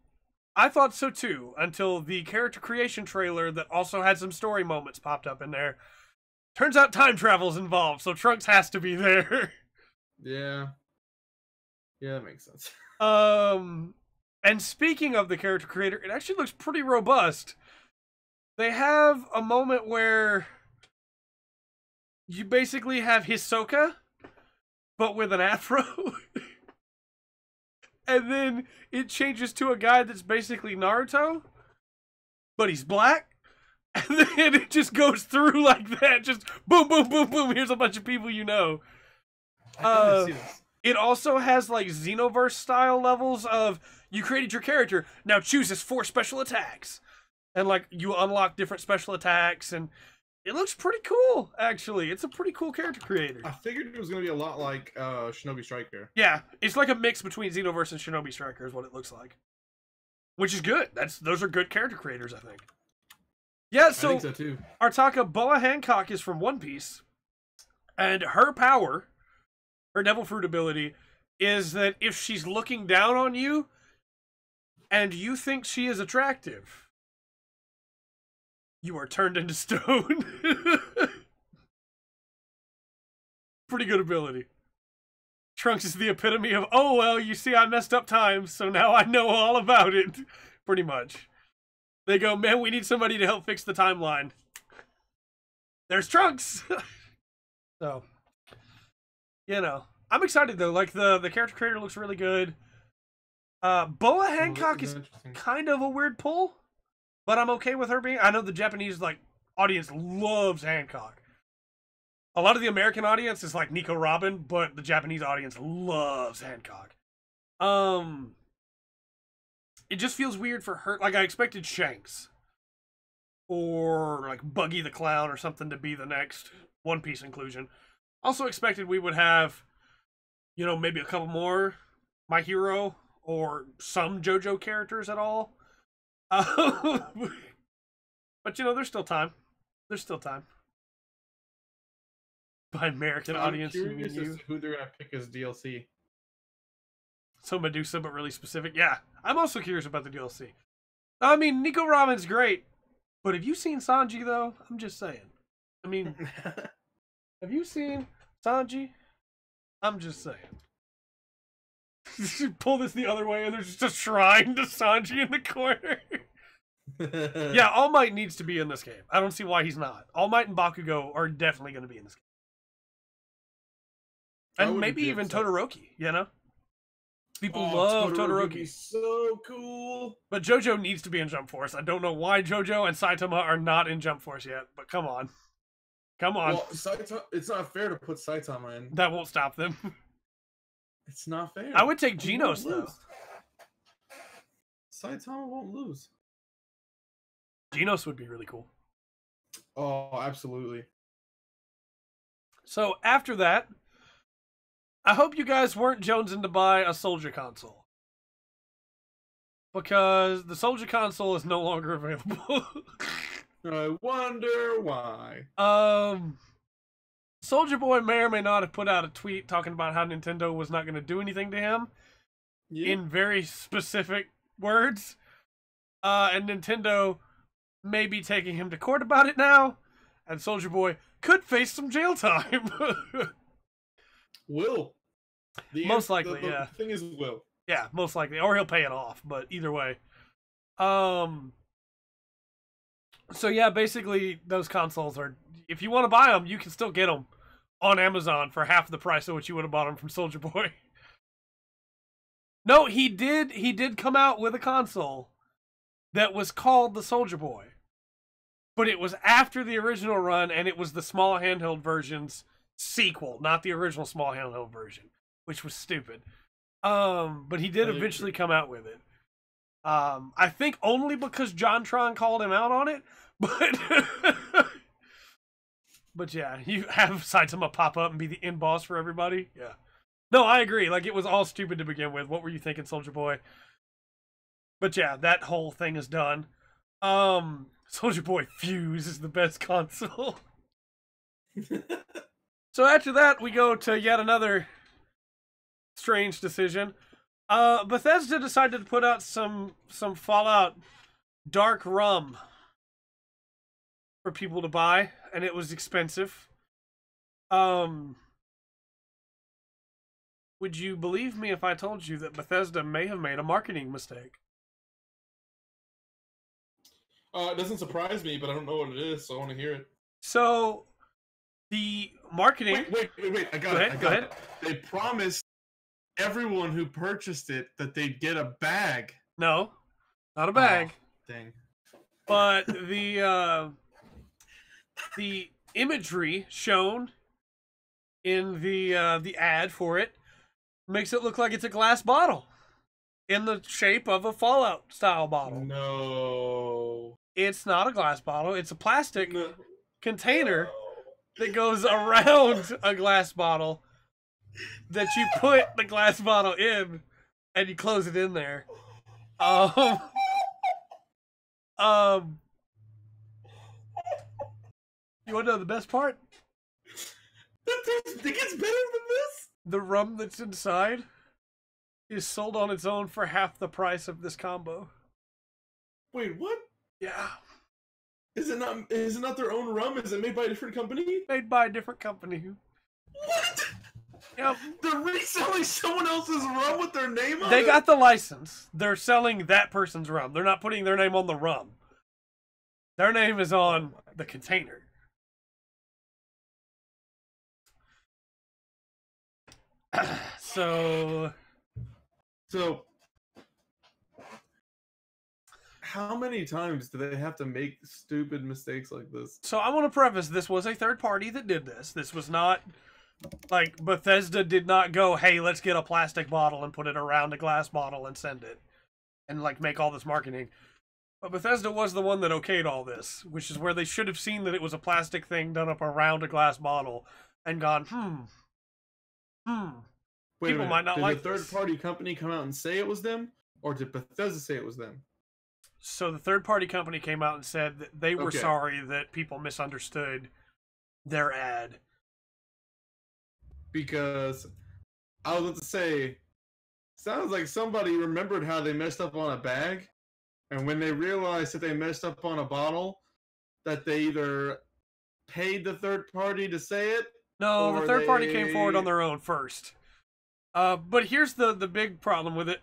I thought so too, until the character creation trailer that also had some story moments popped up in there. Turns out time travel's involved, so Trunks has to be there. Yeah. Yeah, that makes sense. And speaking of the character creator, it actually looks pretty robust. They have a moment where you basically have Hisoka, but with an afro. And then it changes to a guy that's basically Naruto, but he's black. And then it just goes through like that. Just boom, boom, boom, boom. Here's a bunch of people you know. It also has like Xenoverse style levels of you created your character. Now choose his 4 special attacks. And like you unlock different special attacks. And it looks pretty cool, actually. It's a pretty cool character creator. I figured it was going to be a lot like Shinobi Striker. Yeah, it's like a mix between Xenoverse and Shinobi Striker is what it looks like. Which is good. Those are good character creators, I think. Yeah, so, I think so too. Artaka Boa Hancock is from One Piece. And her power, her Devil Fruit ability, is that if she's looking down on you and you think she is attractive, you are turned into stone. Pretty good ability. Trunks is the epitome of, oh, well, you see, I messed up times, so now I know all about it. Pretty much. They go, man, we need somebody to help fix the timeline. There's Trunks! So, you know. I'm excited, though. Like, the character creator looks really good. Boa Hancock is kind of a weird pull. But I'm okay with her being... I know the Japanese, like, audience loves Hancock. A lot of the American audience is like Nico Robin, but the Japanese audience loves Hancock. It just feels weird for her. Like, I expected Shanks. Or, like, Buggy the Clown or something to be the next One Piece inclusion. Also expected we would have, you know, maybe a couple more My Hero or some JoJo characters at all. But, you know, there's still time. There's still time. By American audience, I'm curious as to who they're going to pick as DLC. So Medusa, but really specific. Yeah, I'm also curious about the DLC. I mean, Nico Robin's great. But have you seen Sanji, though? I'm just saying. I mean, have you seen Sanji? I'm just saying. Pull this the other way and there's just a shrine to Sanji in the corner. Yeah, All Might needs to be in this game. I don't see why he's not. All Might and Bakugo are definitely going to be in this game. And maybe even Todoroki, you know? People love Todoroki. Be so cool. But Jojo needs to be in Jump Force. I don't know why Jojo and Saitama are not in Jump Force yet, but come on. Come on. Well, it's not fair to put Saitama in. That won't stop them. It's not fair. I would take Genos, though. Saitama won't lose. Genos would be really cool. Oh, absolutely. So, after that, I hope you guys weren't jonesing to buy a Soulja Console. Because the Soulja Console is no longer available. I wonder why. Soulja Boy may or may not have put out a tweet talking about how Nintendo was not going to do anything to him. Yeah. In very specific words. And Nintendo may be taking him to court about it now. And Soulja Boy could face some jail time. Will. Most likely, the yeah. thing is will. Yeah, most likely. Or he'll pay it off, but either way. So yeah, basically, those consoles are... If you want to buy them, you can still get them on Amazon for half the price of what you would have bought them from Soulja Boy. No, he did come out with a console that was called the Soulja Boy. But it was after the original run, and it was the small handheld version's sequel, not the original small handheld version, which was stupid. But he did eventually come out with it. I think only because JonTron called him out on it, but but yeah, you have Saitama pop up and be the end boss for everybody. Yeah. No, I agree. Like, it was all stupid to begin with. What were you thinking, Soulja Boy? But yeah, that whole thing is done. Soulja Boy Fuse is the best console. So after that, we go to yet another strange decision. Bethesda decided to put out some Fallout Dark Rum for people to buy, and it was expensive. Would you believe me if I told you that Bethesda may have made a marketing mistake? It doesn't surprise me, but I don't know what it is, so I want to hear it. So, the marketing... Wait. I got it. Go ahead. They promised everyone who purchased it that they'd get a bag. No, not a bag. Oh, dang. But the imagery shown in the ad for it makes it look like it's a glass bottle in the shape of a Fallout style bottle. No, it's not a glass bottle. It's a plastic container that goes around a glass bottle that you put the glass bottle in and you close it in there. You want to know the best part? It gets better than this? The rum that's inside is sold on its own for half the price of this combo. Wait, what? Yeah. Is it not their own rum? Is it made by a different company? Made by a different company. What? Yep. They're reselling someone else's rum with their name on it? They got the license. They're selling that person's rum. They're not putting their name on the rum. Their name is on the container. So how many times do they have to make stupid mistakes like this? So I want to preface, this was a third party that did this. This was not, like, Bethesda did not go, hey, let's get a plastic bottle and put it around a glass bottle and send it. And, like, make all this marketing. But Bethesda was the one that okayed all this, which is where they should have seen that it was a plastic thing done up around a glass bottle and gone, Wait people might not like this. Did the third-party company come out and say it was them? Or did Bethesda say it was them? So the third-party company came out and said that they were sorry that people misunderstood their ad. Because I was about to say, sounds like somebody remembered how they messed up on a bag, and when they realized that they messed up on a bottle, that they either paid the third party to say it. No, the third party came forward on their own first. But here's the big problem with it.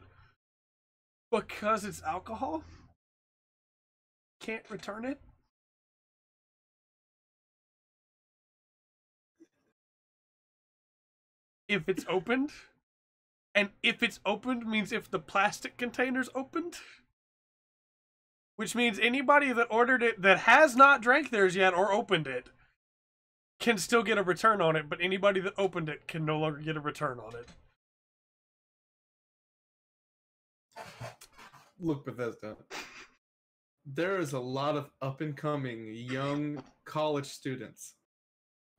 Because it's alcohol, can't return it. If it's opened, and if it's opened means if the plastic container's opened, which means anybody that ordered it that has not drank theirs yet or opened it can still get a return on it, but anybody that opened it can no longer get a return on it. Look, Bethesda, there is a lot of up-and-coming young college students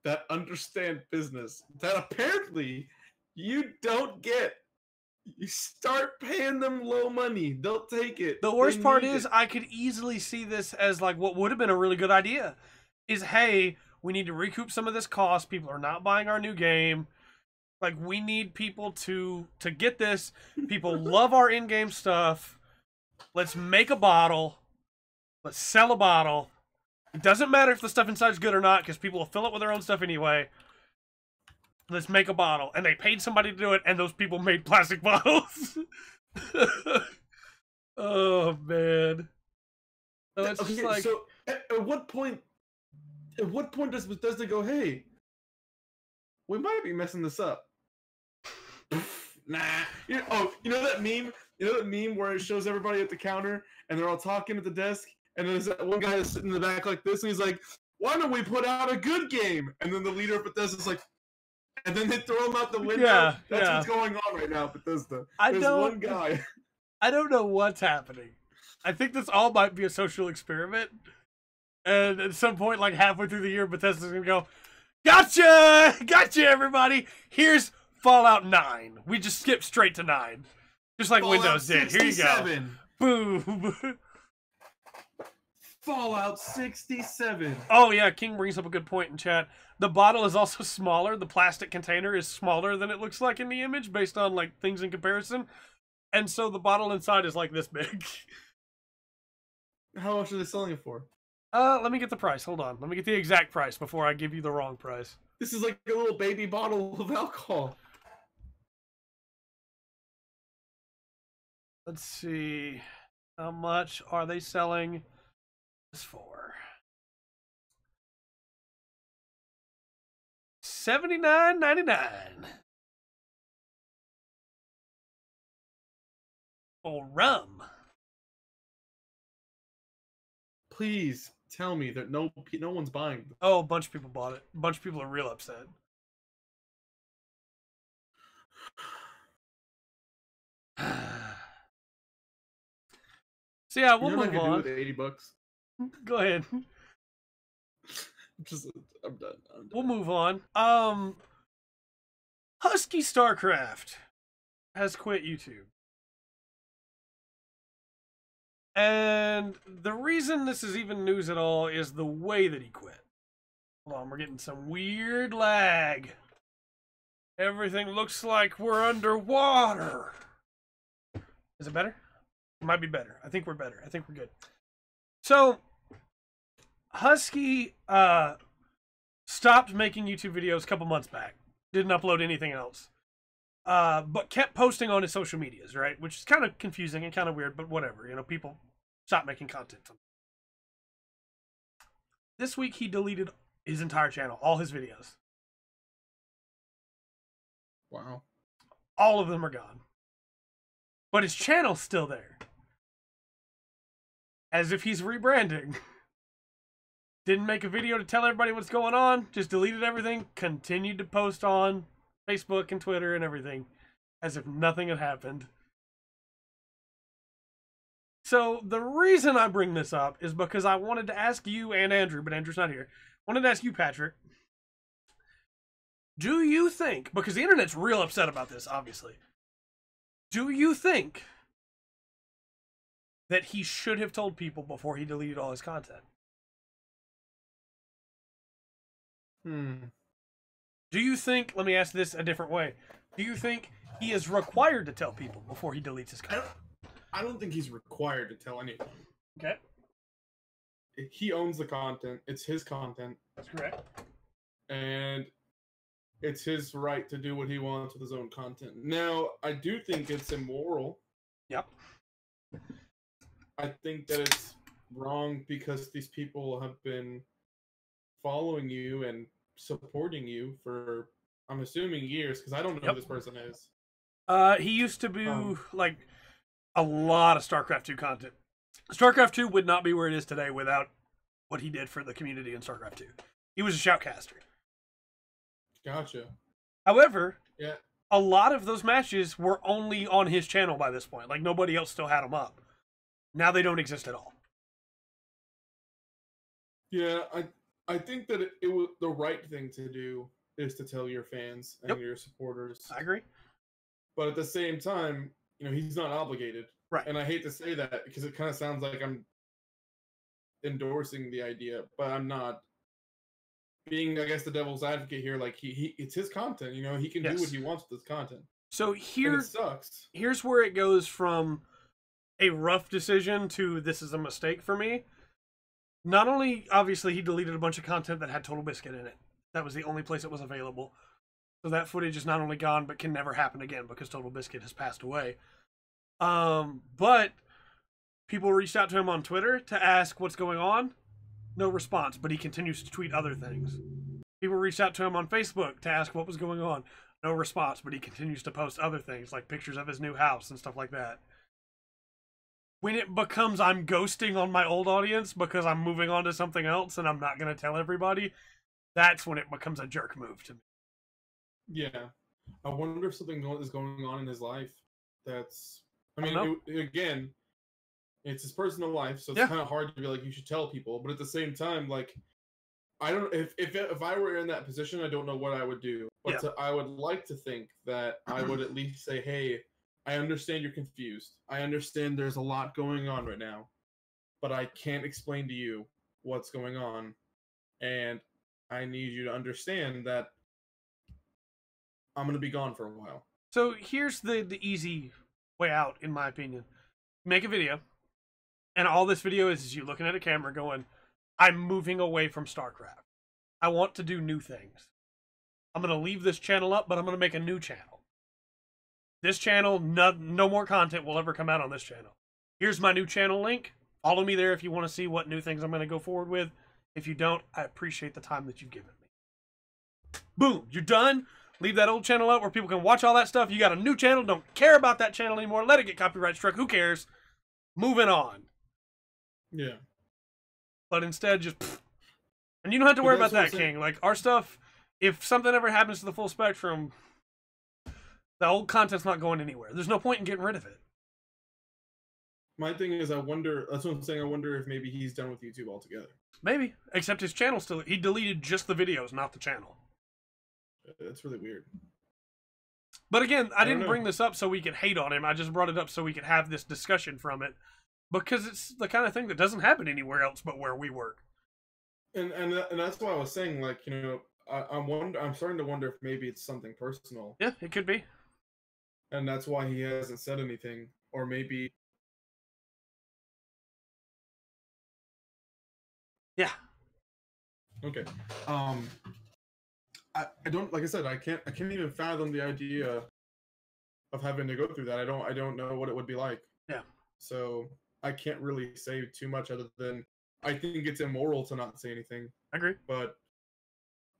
that understand business that apparently you don't get. You start paying them low money, they'll take it. The worst part is I could easily see this as like what would have been a really good idea is, hey, we need to recoup some of this cost. People are not buying our new game. Like, we need people to get this. People love our in-game stuff. Let's make a bottle. Let's sell a bottle. It doesn't matter if the stuff inside is good or not, because people will fill it with their own stuff anyway. Let's make a bottle. And they paid somebody to do it, and those people made plastic bottles. Oh, man. So it's just like... So, at what point does Bethesda go, hey, we might be messing this up? Nah. You know that meme? You know that meme where it shows everybody at the counter and they're all talking at the desk, and there's that one guy that's sitting in the back like this, and he's like, why don't we put out a good game? And then the leader of Bethesda's like, and then they throw him out the window. Yeah, That's what's going on right now, Bethesda. There's one guy. I don't know what's happening. I think this all might be a social experiment. And at some point, like halfway through the year, Bethesda's going to go, gotcha! Gotcha, everybody! Here's Fallout 9. We just skipped straight to 9. Just like Fallout Windows did. Here you go. Boom. Fallout 67. Oh, yeah, King brings up a good point in chat. The bottle is also smaller. The plastic container is smaller than it looks like in the image based on, like, things in comparison. And so the bottle inside is like this big. How much are they selling it for? Let me get the price. Hold on. Let me get the exact price before I give you the wrong price. This is like a little baby bottle of alcohol. Let's see. How much are they selling this for? $79.99. For rum. Please tell me that no one's buying them. Oh, a bunch of people bought it. A bunch of people are real upset. So yeah, we'll move on. Do with $80. Go ahead. I'm done. We'll move on. Husky StarCraft has quit YouTube. And the reason this is even news at all is the way that he quit. Hold on, we're getting some weird lag. Everything looks like we're underwater. Is it better? It might be better. I think we're better. I think we're good. So, Husky stopped making YouTube videos a couple months back. Didn't upload anything else. But kept posting on his social medias, right? Which is kind of confusing and kind of weird, but whatever. You know, people stop making content. This week, he deleted his entire channel, all his videos. Wow. All of them are gone. But his channel's still there. As if he's rebranding. Didn't make a video to tell everybody what's going on. Just deleted everything. Continued to post on Facebook and Twitter and everything. As if nothing had happened. So, the reason I bring this up is because I wanted to ask you and Andrew, but Andrew's not here. I wanted to ask you, Pattrick. Do you think, because the internet's real upset about this, obviously. Do you think that he should have told people before he deleted all his content? Do you think, let me ask this a different way. Do you think he is required to tell people before he deletes his content? I don't think he's required to tell anyone. Okay. He owns the content. It's his content. That's correct. And it's his right to do what he wants with his own content. Now, I do think it's immoral. Yep. I think that it's wrong because these people have been following you and supporting you for, I'm assuming, years, because I don't know who this person is. He used to do, like, a lot of StarCraft 2 content. StarCraft 2 would not be where it is today without what he did for the community in StarCraft 2. He was a shoutcaster. Gotcha. However, yeah, a lot of those matches were only on his channel by this point. Like, nobody else still had them up. Now they don't exist at all. Yeah, I think that it was the right thing to do is to tell your fans and your supporters. I agree. But at the same time, you know, he's not obligated. Right. And I hate to say that because it kind of sounds like I'm endorsing the idea, but I'm not. Being, I guess, the devil's advocate here, like it's his content, you know, he can do what he wants with his content. So it sucks. Here's where it goes from a rough decision to this is a mistake for me. Not only, obviously, he deleted a bunch of content that had Total Biscuit in it. That was the only place it was available. So that footage is not only gone, but can never happen again because Total Biscuit has passed away. But people reached out to him on Twitter to ask what's going on. No response, but he continues to tweet other things. People reached out to him on Facebook to ask what was going on. No response, but he continues to post other things, like pictures of his new house and stuff like that. When it becomes I'm ghosting on my old audience because I'm moving on to something else and I'm not going to tell everybody, that's when it becomes a jerk move to me. Yeah. I wonder if something is going on in his life that's... I mean, again... It's his personal life, so it's kind of hard to be like, you should tell people. But at the same time, like, I don't... If I were in that position, I don't know what I would do. But I would like to think that I would at least say, hey, I understand you're confused. I understand there's a lot going on right now. But I can't explain to you what's going on. And I need you to understand that I'm going to be gone for a while. So here's the easy way out, in my opinion. Make a video, and all this video is you looking at a camera going, I'm moving away from StarCraft. I want to do new things. I'm going to leave this channel up, but I'm going to make a new channel. This channel, no more content will ever come out on this channel. Here's my new channel link. Follow me there if you want to see what new things I'm going to go forward with. If you don't, I appreciate the time that you've given me. Boom, you're done. Leave that old channel up where people can watch all that stuff. You got a new channel, don't care about that channel anymore. Let it get copyright struck, who cares? Moving on. Yeah. But instead, just... And you don't have to worry about that, King. Like, our stuff, if something ever happens to the full spectrum, the old content's not going anywhere. There's no point in getting rid of it. My thing is, I wonder, that's what I'm saying, I wonder if maybe he's done with YouTube altogether. Maybe. Except his channel still, he deleted just the videos, not the channel. That's really weird. But again, I didn't bring this up so we could hate on him. I just brought it up so we could have this discussion from it. Because it's the kind of thing that doesn't happen anywhere else but where we work. And that's why I was saying, like, you know, I'm starting to wonder if maybe it's something personal. Yeah, it could be. And that's why he hasn't said anything. Or maybe... Yeah. Okay. I don't, like I said, I can't even fathom the idea of having to go through that. I don't know what it would be like. Yeah. So I can't really say too much other than I think it's immoral to not say anything. I agree. But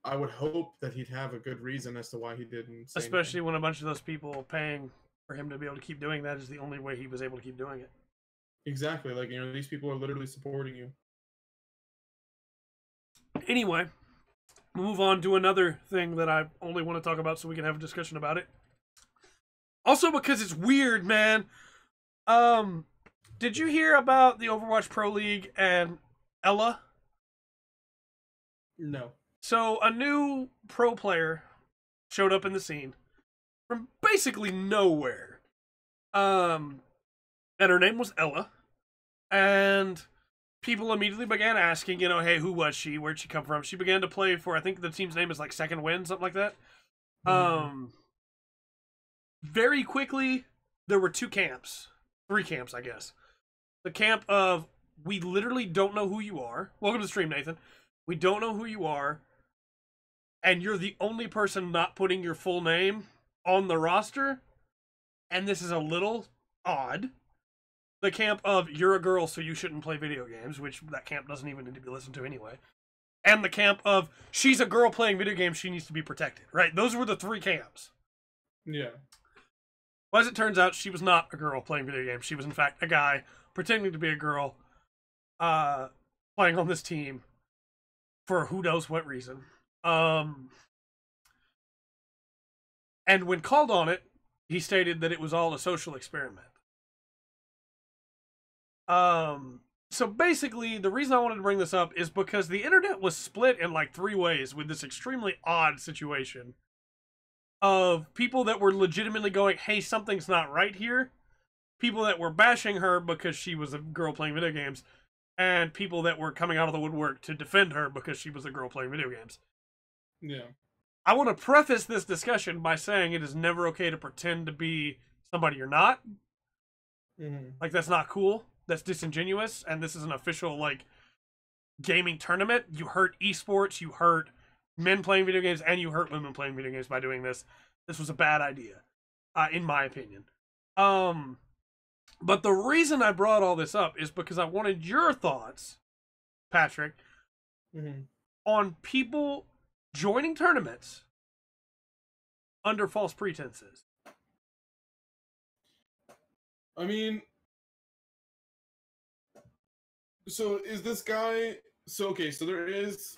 I would hope that he'd have a good reason as to why he didn't say Especially anything. when a bunch of those people paying for him to be able to keep doing that is the only way he was able to keep doing it. Exactly. Like, you know, these people are literally supporting you. Anyway, move on to another thing that I only want to talk about so we can have a discussion about it. Also because it's weird, man. Did you hear about the Overwatch Pro League and Ella? No. So a new pro player showed up in the scene from basically nowhere. And her name was Ella. And people immediately began asking, you know, hey, who was she? Where'd she come from? She began to play for, I think the team's name is like Second Wind, something like that. Mm-hmm. Very quickly, there were 3 camps, I guess. The camp of, we literally don't know who you are. Welcome to the stream, Nathan. We don't know who you are. And you're the only person not putting your full name on the roster. And this is a little odd. The camp of, you're a girl, so you shouldn't play video games, which that camp doesn't even need to be listened to anyway. And the camp of, she's a girl playing video games, she needs to be protected, right? Those were the 3 camps. Yeah. Well, as it turns out, she was not a girl playing video games. She was, in fact, a guy pretending to be a girl playing on this team for who knows what reason. And when called on it, he stated that it was all a social experiment. So basically, the reason I wanted to bring this up is because the internet was split in like 3 ways with this extremely odd situation of people that were legitimately going, hey, something's not right here. People that were bashing her because she was a girl playing video games. And people that were coming out of the woodwork to defend her because she was a girl playing video games. Yeah. I want to preface this discussion by saying it is never okay to pretend to be somebody you're not. Mm-hmm. Like, that's not cool. That's disingenuous. And this is an official, like, gaming tournament. You hurt esports. You hurt men playing video games. And you hurt women playing video games by doing this. This was a bad idea, in my opinion. But the reason I brought all this up is because I wanted your thoughts, Pattrick, mm-hmm. on people joining tournaments under false pretenses. I mean, so is this guy, so okay, so there is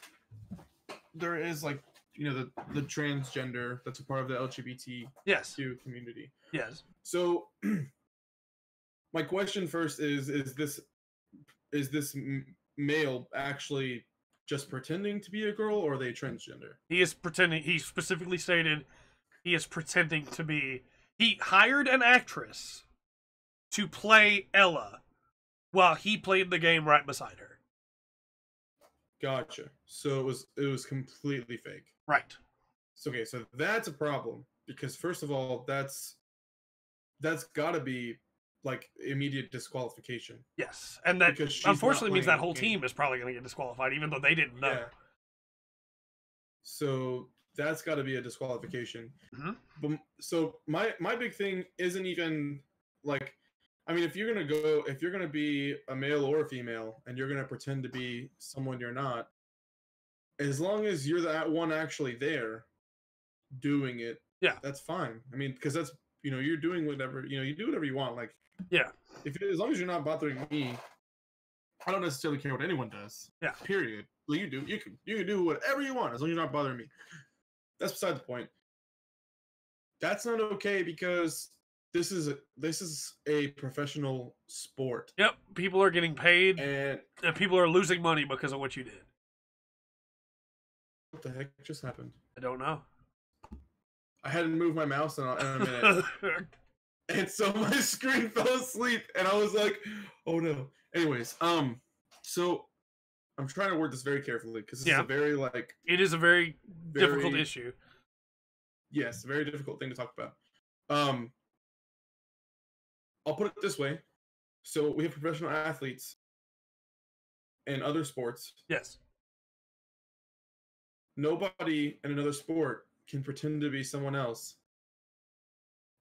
like, you know, the transgender that's a part of the LGBT Yes. community. Yes. So my question first is this male actually just pretending to be a girl, or are they transgender? He is pretending. He specifically stated he is pretending to be. He hired an actress to play Ella while he played the game right beside her. Gotcha. So it was completely fake. Right. So, okay, so that's a problem because first of all, that's that's got to be like immediate disqualification. Yes, and that unfortunately means that whole team is probably going to get disqualified, even though they didn't know. Yeah. So that's got to be a disqualification. Mm-hmm. But so my big thing isn't even like, I mean, if you're gonna be a male or a female, and you're gonna pretend to be someone you're not, as long as you're that one actually there, doing it, yeah, that's fine. I mean, because that's, you know, you're doing whatever, you know, you do whatever you want. Like, yeah, as long as you're not bothering me, I don't necessarily care what anyone does. Yeah. Period. Well, you can do whatever you want as long as you're not bothering me. That's beside the point. That's not okay because this is a professional sport. Yep, people are getting paid, and people are losing money because of what you did. What the heck just happened? I don't know. I hadn't moved my mouse in a minute. And so my screen fell asleep, and I was like, "Oh no!" Anyways, so I'm trying to word this very carefully because this is a very it is a very difficult issue. Yes, a very difficult thing to talk about. I'll put it this way: so we have professional athletes in other sports. Yes. Nobody in another sport can pretend to be someone else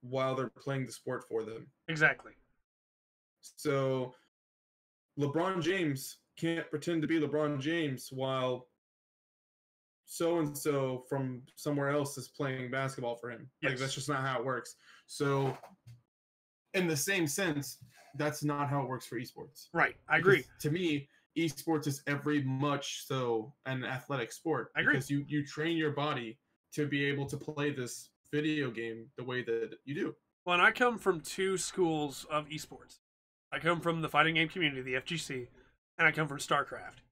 while they're playing the sport for them. Exactly. So LeBron James can't pretend to be LeBron James while so-and-so from somewhere else is playing basketball for him. Yes. Like, that's just not how it works. So in the same sense, that's not how it works for esports. Right. I agree. Because to me, esports is very much so an athletic sport. I agree. Because you train your body to be able to play this video game the way that you do. Well, and I come from two schools of esports. I come from the fighting game community, the FGC, and I come from StarCraft.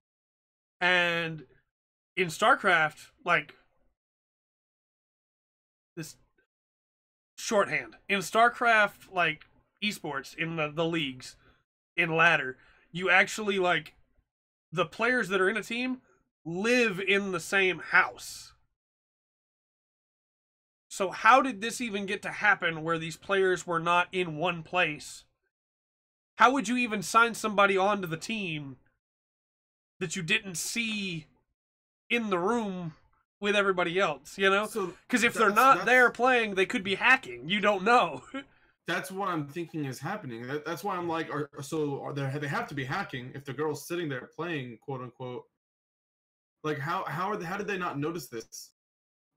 And in StarCraft, like, this shorthand. In StarCraft, like, esports, in the leagues, in ladder, you actually, like, the players that are in a team live in the same house. So how did this even get to happen where these players were not in one place? How would you even sign somebody onto the team that you didn't see in the room with everybody else, you know? Because if they're not there playing, they could be hacking. You don't know. That's what I'm thinking is happening. That's why I'm like, they have to be hacking if the girl's sitting there playing, quote unquote. Like, how did they not notice this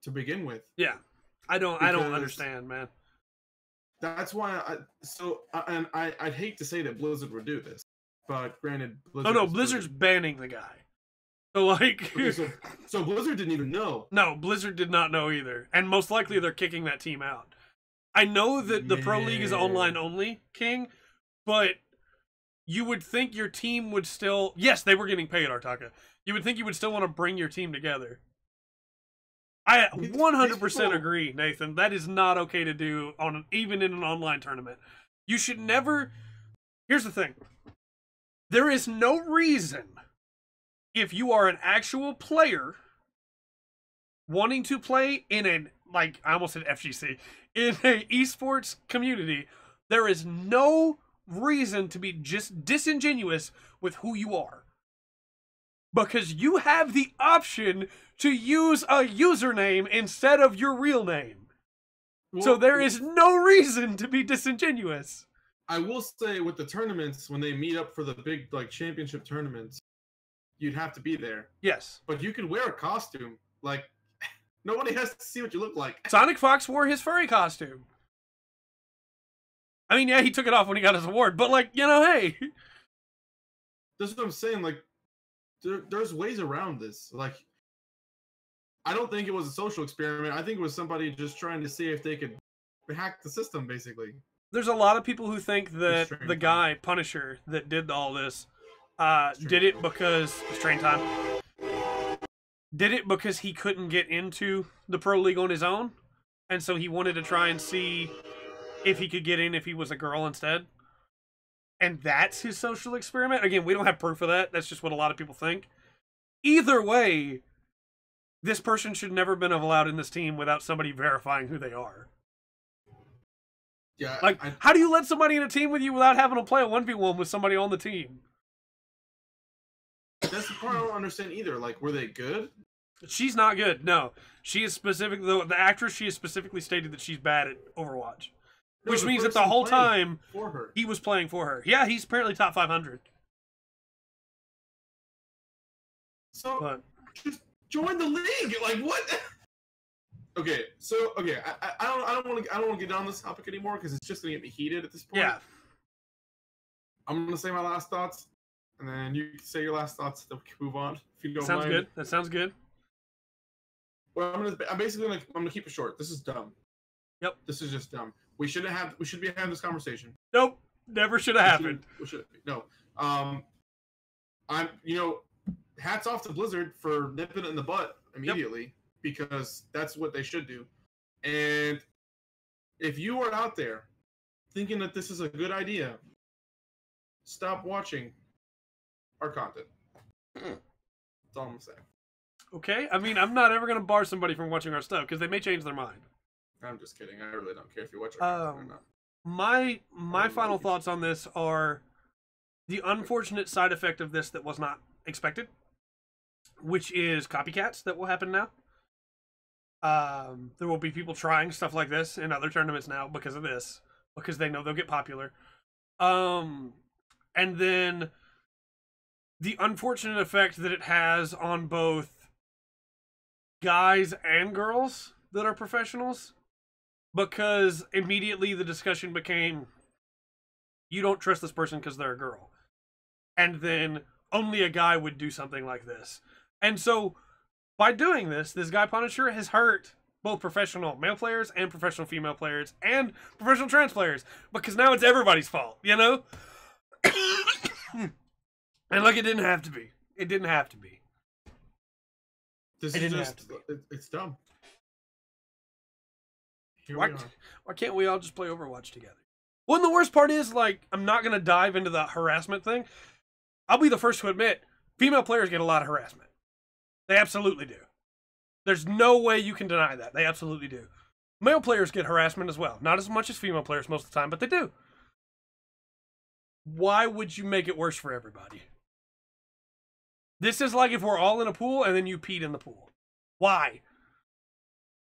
to begin with? Yeah. I don't understand, man. That's why I'd hate to say that Blizzard would do this, but granted, Blizzard's banning the guy. So like, okay, so Blizzard didn't even know. No, Blizzard did not know either, and most likely they're kicking that team out. I know that the Pro League is online only, King, but you would think your team would still. Yes, they were getting paid, Artaka. You would think you would still want to bring your team together. I 100% agree, Nathan. That is not okay to do even in an online tournament. You should never. Here's the thing. There is no reason, if you are an actual player wanting to play in an, like, I almost said FGC, in an esports community, there is no reason to be just disingenuous with who you are. Because you have the option to use a username instead of your real name. Well, so there is no reason to be disingenuous. I will say with the tournaments, when they meet up for the big, like, championship tournaments, you'd have to be there. Yes. But you can wear a costume. Like, nobody has to see what you look like. Sonic Fox wore his furry costume. I mean, yeah, he took it off when he got his award, but, like, you know, hey. That's what I'm saying, like, there's ways around this. Like, I don't think it was a social experiment. I think it was somebody just trying to see if they could hack the system, basically. There's a lot of people who think that the guy, Punisher, that did all this, did it because... Strain time. Did it because he couldn't get into the Pro League on his own, and so he wanted to try and see if he could get in if he was a girl instead. And that's his social experiment. Again, we don't have proof of that. That's just what a lot of people think. Either way, this person should never have been allowed in this team without somebody verifying who they are. Yeah. Like, how do you let somebody in a team with you without having to play a 1v1 with somebody on the team? That's the part I don't understand either. Like, were they good? She's not good. No, she is specific. The actress, she has specifically stated that she's bad at Overwatch, which means that the whole time he was playing for her. Yeah, he's apparently top 500. So just join the league. Like what? Okay, so I don't want to get on this topic anymore because it's just gonna get me heated at this point. Yeah. I'm gonna say my last thoughts, and then you can say your last thoughts. Then we can move on. If you don't mind. Sounds good. That sounds good. Well, I'm basically gonna keep it short. This is dumb. Yep. This is just dumb. We should be having this conversation. Nope. Never should have happened. No. Hats off to Blizzard for nipping it in the butt immediately because that's what they should do. And if you are out there thinking that this is a good idea, stop watching our content. That's all I'm saying. Okay, I mean, I'm not ever going to bar somebody from watching our stuff because they may change their mind. I'm just kidding. I really don't care if you watch our content or not. My final thoughts on this are the unfortunate side effect of this that was not expected, which is copycats that will happen now. There will be people trying stuff like this in other tournaments now because of this, because they know they'll get popular. And then the unfortunate effect that it has on both guys and girls that are professionals, because immediately the discussion became, you don't trust this person because they're a girl. And then only a guy would do something like this. And so by doing this, this guy Punisher has hurt both professional male players and professional female players and professional trans players, because now it's everybody's fault, you know? And like, it didn't have to be. It didn't have to be. It's dumb. Why can't we all just play Overwatch together? Well, and the worst part is, like, I'm not going to dive into the harassment thing. I'll be the first to admit, female players get a lot of harassment. They absolutely do. There's no way you can deny that. They absolutely do. Male players get harassment as well. Not as much as female players most of the time, but they do. Why would you make it worse for everybody? This is like if we're all in a pool and then you peed in the pool. Why?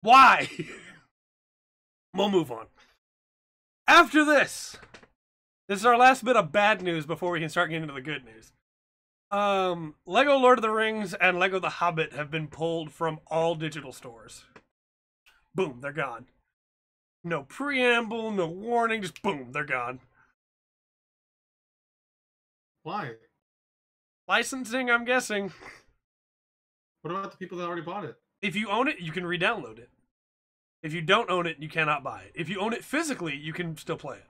Why? We'll move on. After this is our last bit of bad news before we can start getting into the good news. Lego Lord of the Rings and Lego The Hobbit have been pulled from all digital stores. Boom, they're gone. No preamble, no warning, just boom, they're gone. Why? Licensing, I'm guessing. What about the people that already bought it? If you own it, you can re-download it. If you don't own it, you cannot buy it. If you own it physically, you can still play it.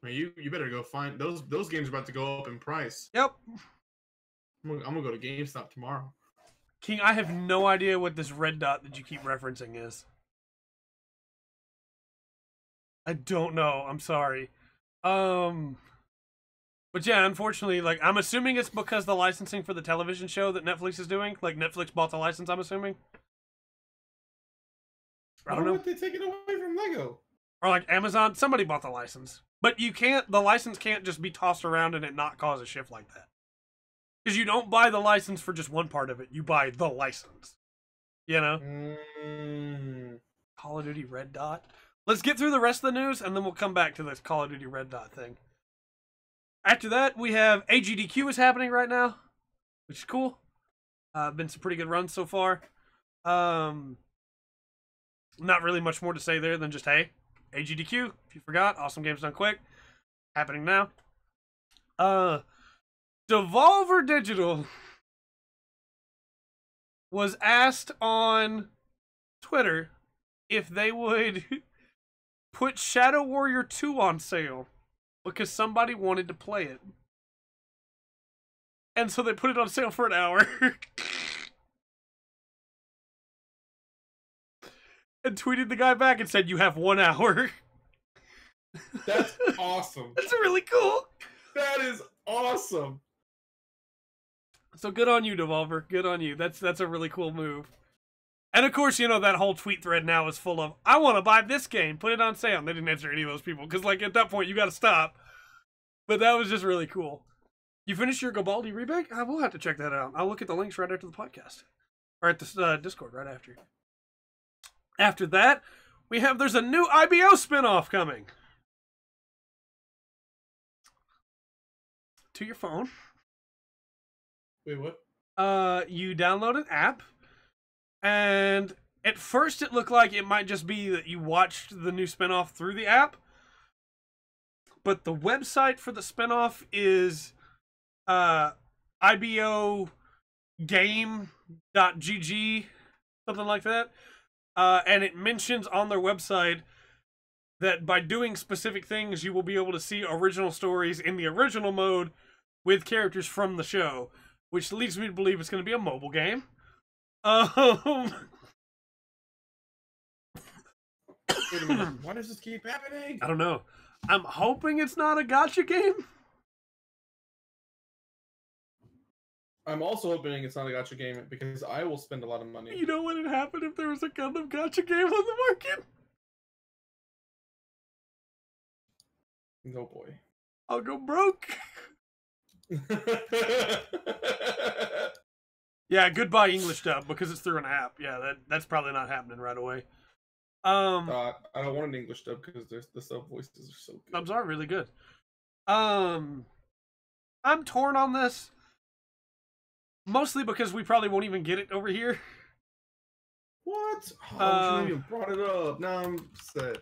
I mean, you better go find those games are about to go up in price. Yep. I'm gonna go to GameStop tomorrow. King, I have no idea what this red dot that you keep referencing is. I don't know. I'm sorry. But yeah, unfortunately, like, I'm assuming it's because the licensing for the television show that Netflix is doing. Like, Netflix bought the license, I'm assuming. I don't know. Why would they take it away from Lego? Or like Amazon, somebody bought the license. But the license can't just be tossed around and it not cause a shift like that. Because you don't buy the license for just one part of it. You buy the license. You know? Call of Duty Red Dot. Let's get through the rest of the news and then we'll come back to this Call of Duty Red Dot thing. After that, we have AGDQ is happening right now, which is cool. Been some pretty good runs so far. Not really much more to say there than just, hey, AGDQ, if you forgot, awesome games done quick. Happening now. Devolver Digital was asked on Twitter if they would put Shadow Warrior 2 on sale because somebody wanted to play it. And so they put it on sale for an hour. And tweeted the guy back and said, "You have 1 hour." That's awesome. That's really cool. That is awesome. So good on you, Devolver. Good on you. That's a really cool move. And of course, you know, that whole tweet thread now is full of, I want to buy this game, put it on sale. And they didn't answer any of those people, because, like, at that point, you got to stop. But that was just really cool. You finished your Gabaldi remake? I will have to check that out. I'll look at the links right after the podcast. Or at the Discord right after. After that, there's a new IBO spinoff coming. To your phone. Wait, what? You download an app. And at first it looked like it might just be that you watched the new spinoff through the app. But the website for the spinoff is ibogame.gg, something like that. And it mentions on their website that by doing specific things, you will be able to see original stories in the original mode with characters from the show, which leads me to believe it's going to be a mobile game. Wait a minute. Why does this keep happening? I don't know. I'm hoping it's not a gacha game. I'm also hoping it's not a gacha game because I will spend a lot of money. You know what would happen if there was a Gundam gacha game on the market? No boy. I'll go broke. Yeah, goodbye English dub because it's through an app. Yeah, that's probably not happening right away. I don't want an English dub because the sub voices are so good. Subs are really good. I'm torn on this. Mostly because we probably won't even get it over here. What? Oh, I shouldn't even brought it up. Now I'm upset.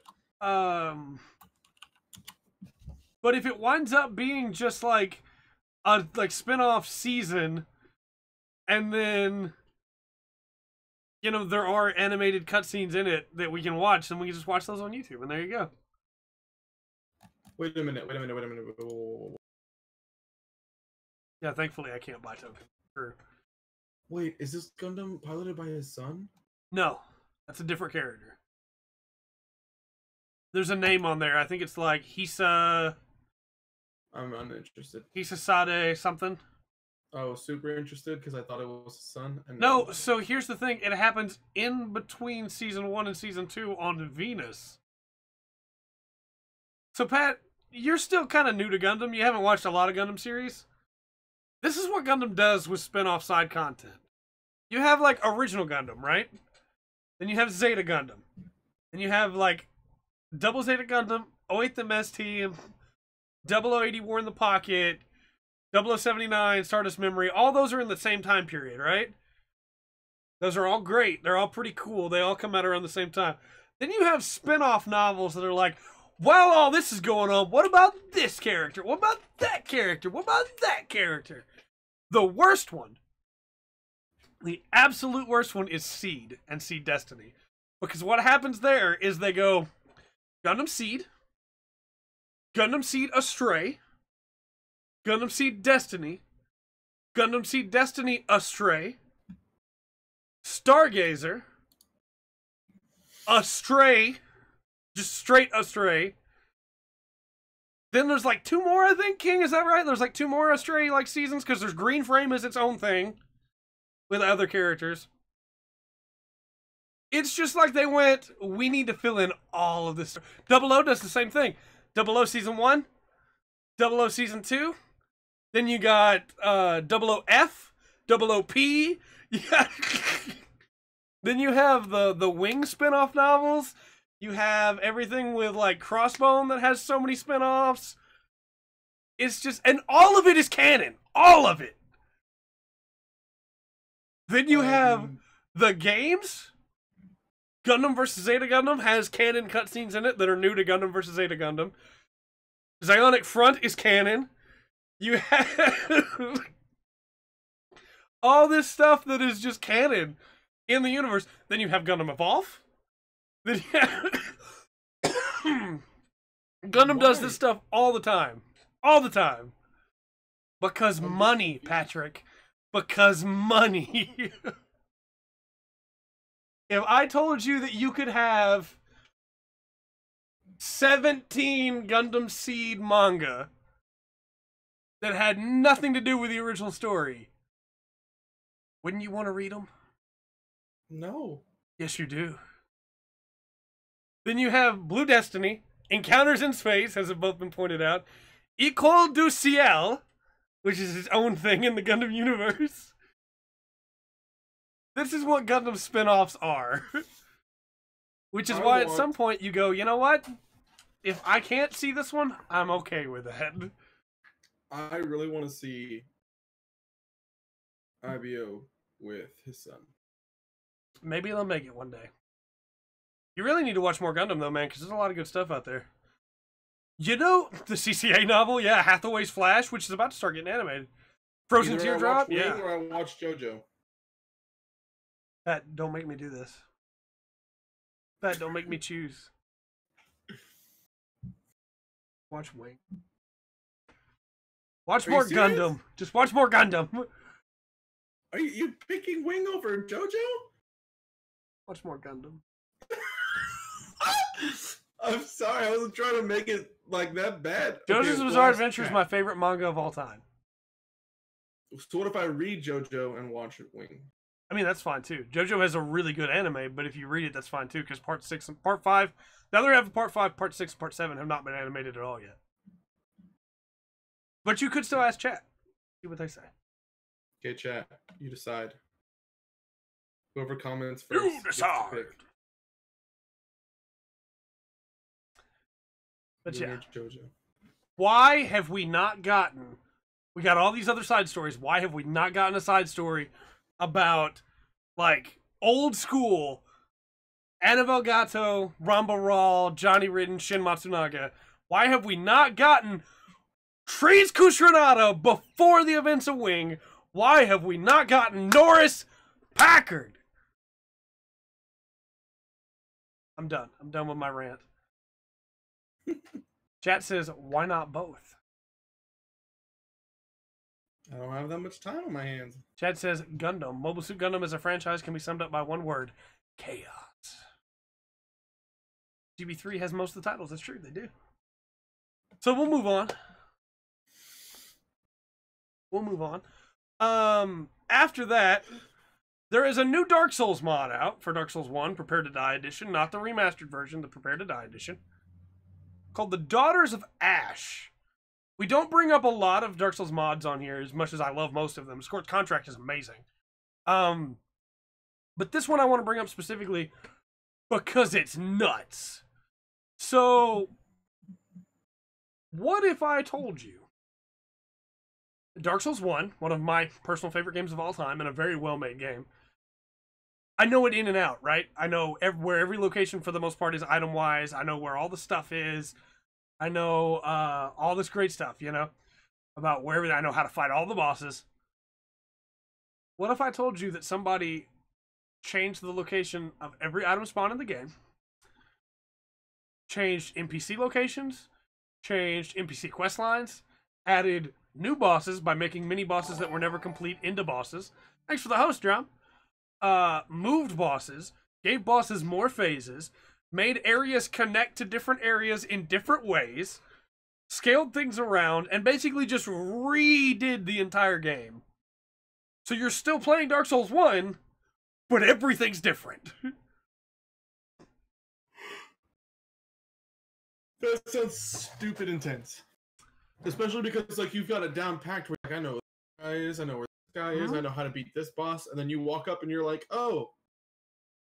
But if it winds up being just like a spin-off season, and then, you know, there are animated cutscenes in it that we can watch, then we can just watch those on YouTube, and there you go. Wait a minute. Yeah, thankfully I can't buy tokens. Sure. Wait, is this Gundam piloted by his son? No, that's a different character. There's a name on there. I think it's like Hisa... I'm uninterested. Hisasade something. I was super interested because I thought it was his son. And no, so here's the thing. It happens in between Season 1 and Season 2 on Venus. So, Pat, you're still kind of new to Gundam. You haven't watched a lot of Gundam series. This is what Gundam does with spin-off side content. You have, like, original Gundam, right? Then you have Zeta Gundam. Then you have, like, Double Zeta Gundam, 08 the Mess Team, 0080 War in the Pocket, 0079, Stardust Memory. All those are in the same time period, right? Those are all great. They're all pretty cool. They all come out around the same time. Then you have spin-off novels that are like, while all this is going on, what about this character? What about that character? What about that character? The worst one, the absolute worst one, is Seed and Seed Destiny. Because what happens there is they go Gundam Seed Astray, Gundam Seed Destiny, Gundam Seed Destiny Astray, Stargazer, Astray, just straight Astray. Then there's like 2 more, I think, King, is that right? There's like 2 more Astray like seasons, because there's Green Frame as its own thing with other characters. It's just like they went, we need to fill in all of this. 00 does the same thing. 00 Season 1, 00 Season 2, then you got 00F, 00P, then you have the Wing spin-off novels. You have everything with, like, Crossbone that has so many spin-offs. It's just, and all of it is canon. All of it. Then you have the games. Gundam vs. Zeta Gundam has canon cutscenes in it that are new to Gundam vs. Zeta Gundam. Zionic Front is canon. You have all this stuff that is just canon in the universe. Then you have Gundam Evolve. Then you have Gundam does this stuff all the time. All the time. Because money, Pattrick. Because money. If I told you that you could have 17 Gundam Seed manga that had nothing to do with the original story, wouldn't you want to read them? No. Yes, you do. Then you have Blue Destiny, Encounters in Space, as have both been pointed out, École du Ciel, which is its own thing in the Gundam universe. This is what Gundam spin-offs are. Which is why at some point you go, you know what? If I can't see this one, I'm okay with that. I really want to see IBO with his son. Maybe they'll make it one day. You really need to watch more Gundam, though, man, because there's a lot of good stuff out there. You know, the CCA novel, yeah, Hathaway's Flash, which is about to start getting animated. Frozen Teardrop, yeah. Or I watch Jojo. Pat, don't make me do this. Pat, don't make me choose. Watch Wing. Watch more Gundam. Just watch more Gundam. Are you picking Wing over Jojo? Watch more Gundam. I'm sorry, I wasn't trying to make it like that bad. JoJo's Bizarre Adventure is my favorite manga of all time. So what if I read JoJo and watch Wing? I mean, that's fine too. JoJo has a really good anime, but if you read it, that's fine too, because Part 6 and Part 5, the other half of Part 5, Part 6, and Part 7 have not been animated at all yet. But you could still ask chat. See what they say. Okay, chat. You decide. Whoever comments first. You decide. But yeah. JoJo. Why have we not gotten... We got all these other side stories. Why have we not gotten a side story about, like, old school Annabelle Gato, Ramba Rawl, Johnny Ridden, Shin Matsunaga? Why have we not gotten Trees Kushranada before the events of Wing? Why have we not gotten Norris Packard? I'm done. I'm done with my rant. Chat says, why not both? I don't have that much time on my hands. Chad says, Gundam. Mobile Suit Gundam as a franchise can be summed up by one word. Chaos. GB3 has most of the titles. That's true. They do. So we'll move on. After that, there is a new Dark Souls mod out for Dark Souls 1, Prepare to Die Edition. Not the remastered version, the Prepare to Die Edition. Called the Daughters of Ash. We don't bring up a lot of Dark Souls mods on here as much as I love most of them. Scorch Contract is amazing. But this one I want to bring up specifically because it's nuts. So, what if I told you Dark Souls 1, one of my personal favorite games of all time and a very well-made game. I know it in and out, right? I know where every location for the most part is item-wise. I know where all the stuff is. I know all this great stuff, you know, about where I know how to fight all the bosses. What if I told you that somebody changed the location of every item spawn in the game, changed NPC locations, changed NPC quest lines, added new bosses by making mini bosses that were never complete into bosses. Thanks for the host, Drum. Moved bosses, gave bosses more phases, made areas connect to different areas in different ways, scaled things around, and basically just redid the entire game. So you're still playing Dark Souls 1, but everything's different. That sounds stupid intense. Especially because, like, you've got it down packed where, like, I know where this guy is, I know where this guy is, I know how to beat this boss, and then you walk up and you're like, oh,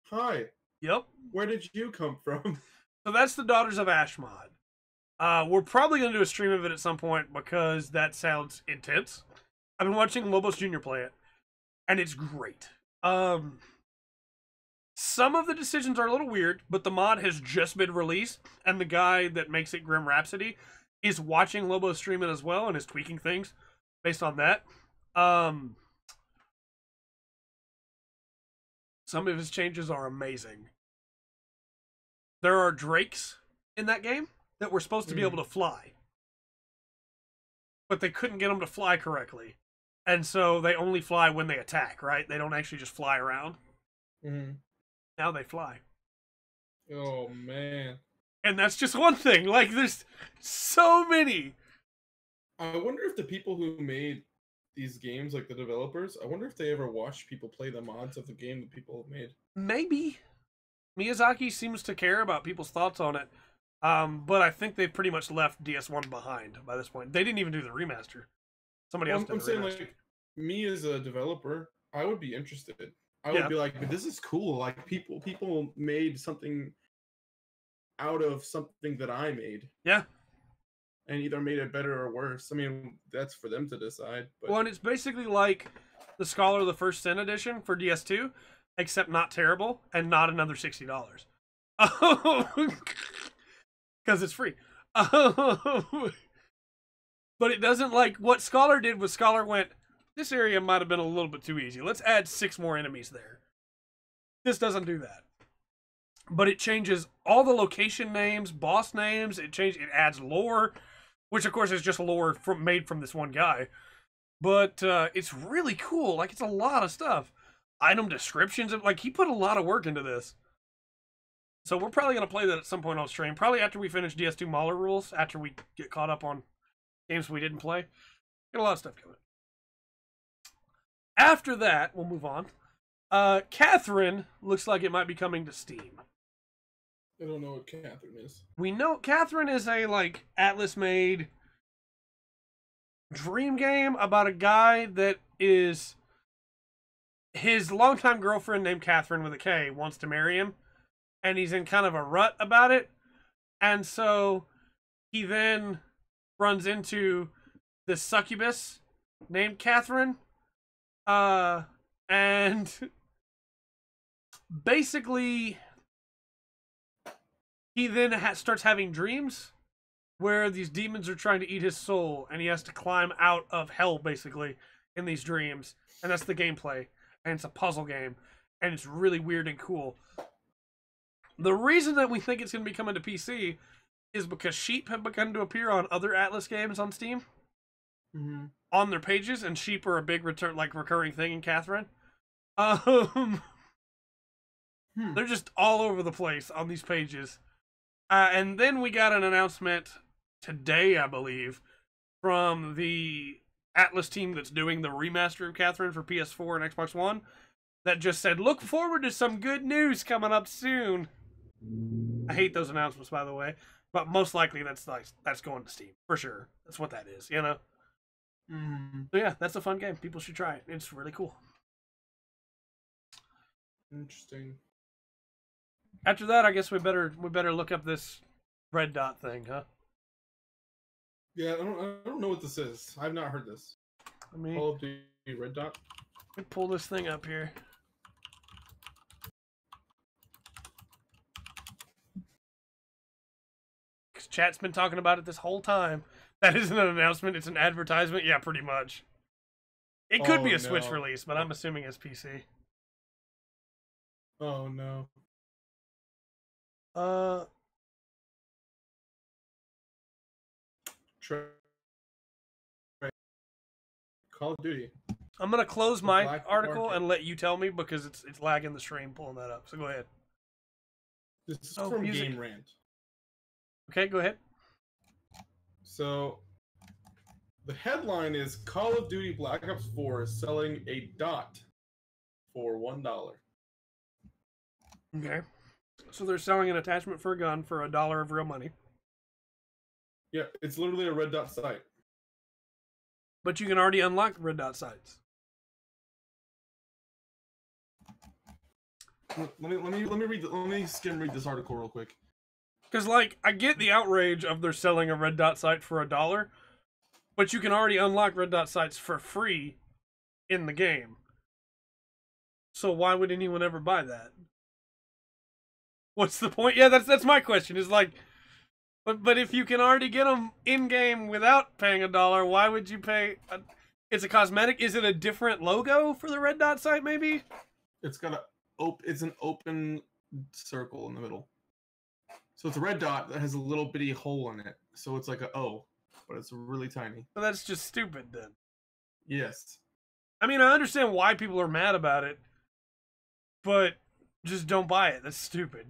hi. Yep. Where did you come from? So that's the Daughters of Ash mod. We're probably going to do a stream of it at some point because that sounds intense. I've been watching Lobos Jr. play it, and it's great. Some of the decisions are a little weird, but the mod has just been released, and the guy that makes it, Grim Rhapsody, is watching Lobos stream it as well and is tweaking things based on that. Some of his changes are amazing. There are drakes in that game that were supposed to be able to fly, but they couldn't get them to fly correctly. And so they only fly when they attack, right? They don't actually just fly around. Now they fly. Oh, man. And that's just one thing. Like, there's so many. I wonder if the people who made these games, like the developers, I wonder if they ever watched people play the mods of the game that people have made. Maybe. Miyazaki seems to care about people's thoughts on it, but I think they've pretty much left DS1 behind by this point. They didn't even do the remaster. Somebody else did I'm the saying, remaster. like, me as a developer, I would be interested. I would be like, but this is cool. Like, people made something out of something that I made. Yeah. And either made it better or worse. I mean, that's for them to decide. But... Well, and it's basically like the Scholar of the First Sin edition for DS2, except not terrible and not another $60. Because it's free. But it doesn't, like, what Scholar did was Scholar went, this area might have been a little bit too easy. Let's add 6 more enemies there. This doesn't do that. But it changes all the location names, boss names. It adds lore, which of course is just lore made from this one guy. But it's really cool. Like, it's a lot of stuff. Item descriptions. Like, he put a lot of work into this. So we're probably going to play that at some point on stream. Probably after we finish DS2 Mahler rules. After we get caught up on games we didn't play. Got a lot of stuff coming. After that, we'll move on. Catherine looks like it might be coming to Steam. I don't know what Catherine is. We know Catherine is a, like, Atlas-made dream game about a guy that is... His longtime girlfriend named Catherine with a K wants to marry him. And he's in kind of a rut about it. And so he then runs into this succubus named Catherine. And basically he then starts having dreams where these demons are trying to eat his soul, and he has to climb out of hell basically in these dreams. And that's the gameplay. And it's a puzzle game, and it's really weird and cool. The reason that we think it's going to be coming to PC is because sheep have begun to appear on other Atlas games on Steam. Mm-hmm. On their pages, and sheep are a big recurring thing in Catherine. They're just all over the place on these pages. And then we got an announcement today, I believe, from the Atlas team that's doing the remaster of Catherine for PS4 and Xbox One, that just said, look forward to some good news coming up soon. I hate those announcements, by the way, but most likely that's going to Steam for sure. That's what that is, you know. So yeah, that's a fun game. People should try it. It's really cool. Interesting. After that, I guess we better look up this red dot thing, huh? Yeah, I don't know what this is. I've not heard this. Call of Duty Red Dot. Let me pull this thing up here. Because chat's been talking about it this whole time. That isn't an announcement, it's an advertisement. Yeah, pretty much. It could be a Switch release, but I'm assuming it's PC. Oh, no. Call of Duty. I'm going to close my article and let you tell me, because it's lagging the stream pulling that up. So go ahead. This is from music. Game Rant. Okay, go ahead. So, the headline is Call of Duty Black Ops 4 is selling a dot for $1. Okay. So they're selling an attachment for a gun for $1 of real money. Yeah, it's literally a red dot site. But you can already unlock red dot sites. Let me skim read this article real quick. Because, like, I get the outrage of they're selling a red dot site for $1, but you can already unlock red dot sites for free in the game. So why would anyone ever buy that? What's the point? Yeah, that's my question. Is like, but if you can already get them in game without paying $1, why would you pay? It's a cosmetic. Is it a different logo for the red dot site? Maybe it's got it's an open circle in the middle. So it's a red dot that has a little bitty hole in it. So it's like a O, but it's really tiny. So that's just stupid then. Yes. I mean, I understand why people are mad about it, but just don't buy it. That's stupid.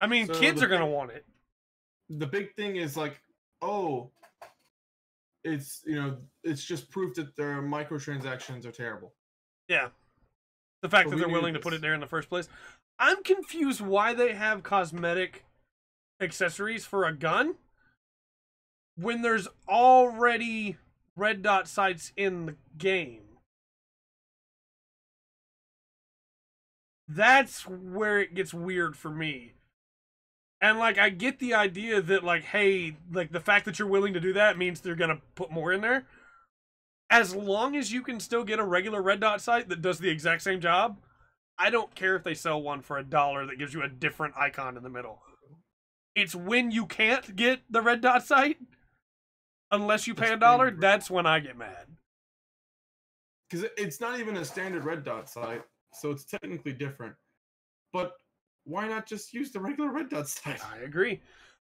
I mean, kids are going to want it. The big thing is like, oh, it's just proof that their microtransactions are terrible. Yeah. The fact that they're willing to put it there in the first place. I'm confused why they have cosmetic accessories for a gun when there's already red dot sights in the game. That's where it gets weird for me. And, like, I get the idea that, like, hey, like, the fact that you're willing to do that means they're gonna put more in there. As long as you can still get a regular red dot sight that does the exact same job, I don't care if they sell one for $1 that gives you a different icon in the middle. It's when you can't get the red dot sight, unless you pay $1, that's when I get mad. Because it's not even a standard red dot sight, so it's technically different. But why not just use the regular red dot sight? I agree.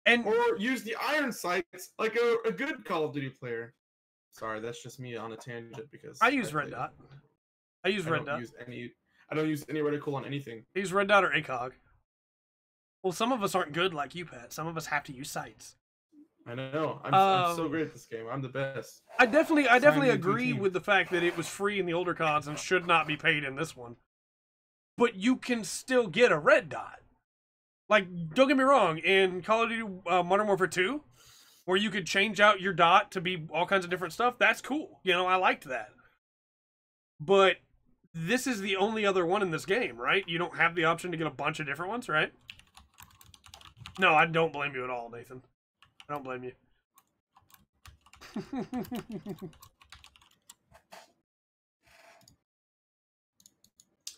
Or use the iron sights like a good Call of Duty player. Sorry, that's just me on a tangent because I use red dot. I don't use any reticle on anything. I use red dot or ACOG. Well, some of us aren't good like you, Pat. Some of us have to use sights. I know. I'm so great at this game. I'm the best. I definitely agree with the fact that it was free in the older CODs and should not be paid in this one. But you can still get a red dot. Like, don't get me wrong, in Call of Duty Modern Warfare 2, where you could change out your dot to be all kinds of different stuff, that's cool. You know, I liked that. But this is the only other one in this game, right? You don't have the option to get a bunch of different ones, right? No, I don't blame you at all, Nathan. I don't blame you.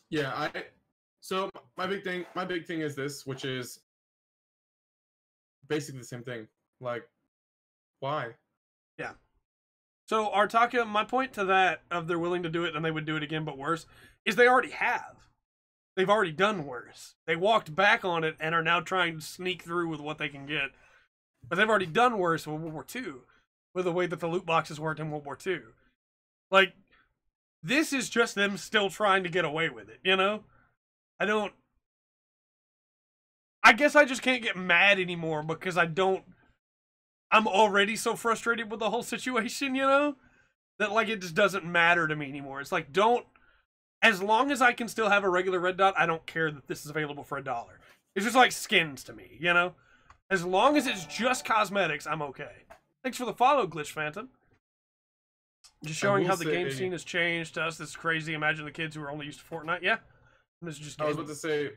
Yeah, so my big thing is this, which is basically the same thing. Like, why? Yeah. So, Artaka, my point to that, of they're willing to do it and they would do it again but worse, is they already have. They've already done worse. They walked back on it and are now trying to sneak through with what they can get. But they've already done worse with World War II, with the way that the loot boxes worked in World War II. Like, this is just them still trying to get away with it, you know? I guess I just can't get mad anymore because I'm already so frustrated with the whole situation, you know? That, like, it just doesn't matter to me anymore. It's like, as long as I can still have a regular red dot, I don't care that this is available for $1. It's just like skins to me, you know? As long as it's just cosmetics, I'm okay. Thanks for the follow, Glitch Phantom. Just showing how the game scene has changed to us. This is crazy. Imagine the kids who are only used to Fortnite. Yeah. This is just I was about to say,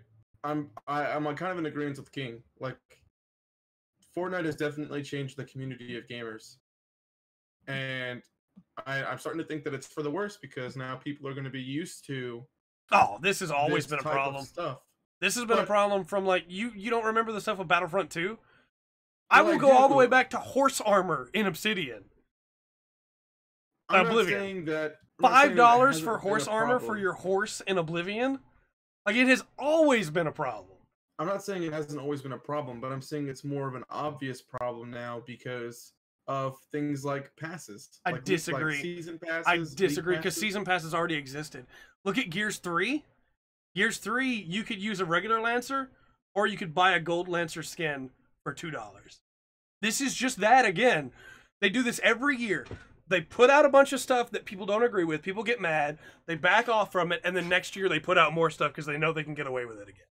I'm kind of in agreement with King. Like, Fortnite has definitely changed the community of gamers. And I'm starting to think that it's for the worse because now people are going to be used to. Oh, this has always been a problem. Stuff. This has been a problem from, like, you don't remember the stuff with Battlefront 2? I will go all the way back to horse armor in Obsidian. Oblivion. $5 for horse armor for your horse in Oblivion? Like, it has always been a problem. I'm not saying it hasn't always been a problem, but I'm saying it's more of an obvious problem now because of things like passes. I disagree. Like season passes, I disagree because season passes already existed. Look at Gears 3. Gears 3, you could use a regular Lancer, or you could buy a Gold Lancer skin for $2. This is just that again. They do this every year. They put out a bunch of stuff that people don't agree with. People get mad. They back off from it, and then next year they put out more stuff because they know they can get away with it again.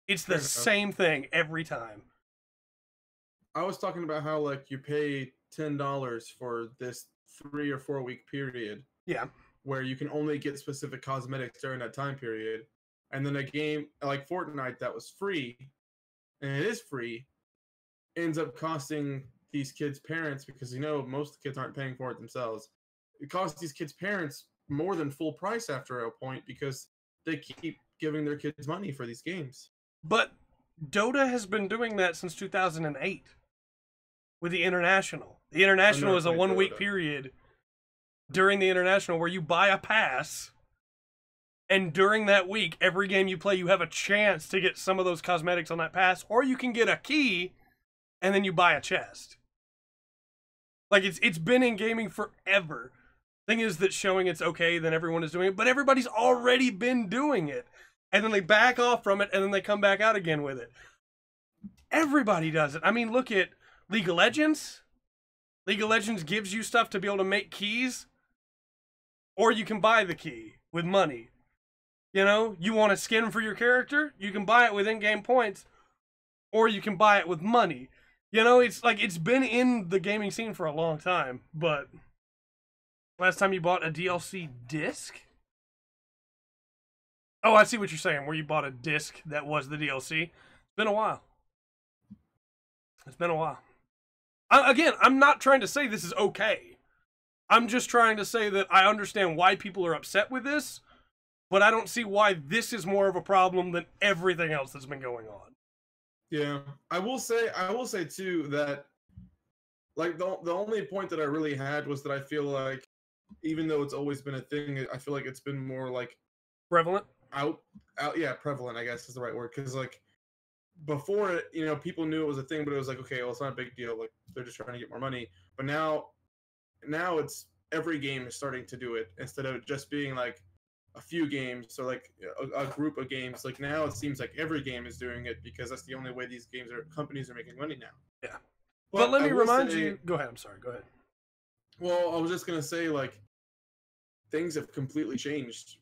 It's the same thing every time. I was talking about how, like, you pay $10 for this 3 or 4 week period. Yeah. Where you can only get specific cosmetics during that time period. And then a game like Fortnite that was free, and it is free, ends up costing these kids' parents, because you know most of the kids aren't paying for it themselves. It costs these kids' parents more than full price after a point because they keep giving their kids money for these games. But Dota has been doing that since 2008 with the International. The International is a 1 week period during the International where you buy a pass, and during that week, every game you play, you have a chance to get some of those cosmetics on that pass, or you can get a key, and then you buy a chest. Like, it's been in gaming forever. Thing is that showing it's okay, then everyone is doing it, but everybody's already been doing it. And then they back off from it, and then they come back out again with it. Everybody does it. I mean, look at League of Legends. League of Legends gives you stuff to be able to make keys, or you can buy the key with money. You know, you want a skin for your character, you can buy it with in-game points, or you can buy it with money. You know, it's like, it's been in the gaming scene for a long time, but last time you bought a DLC disc? Oh, I see what you're saying, where you bought a disc that was the DLC. It's been a while. It's been a while. Again, I'm not trying to say this is okay. I'm just trying to say that I understand why people are upset with this, but I don't see why this is more of a problem than everything else that's been going on. Yeah, I will say too that, like, the only point that I really had was that I feel like, even though it's always been a thing, I feel like it's been more like prevalent. Yeah, prevalent, I guess is the right word, because like before it, you know, people knew it was a thing, but it was like, okay, well, it's not a big deal, like they're just trying to get more money. But now it's every game is starting to do it instead of just being like a few games or like a group of games. Like now it seems like every game is doing it because that's the only way these companies are making money now. Yeah. But let me remind you. Go ahead. I'm sorry. Go ahead. Well, I was just gonna say, like, things have completely changed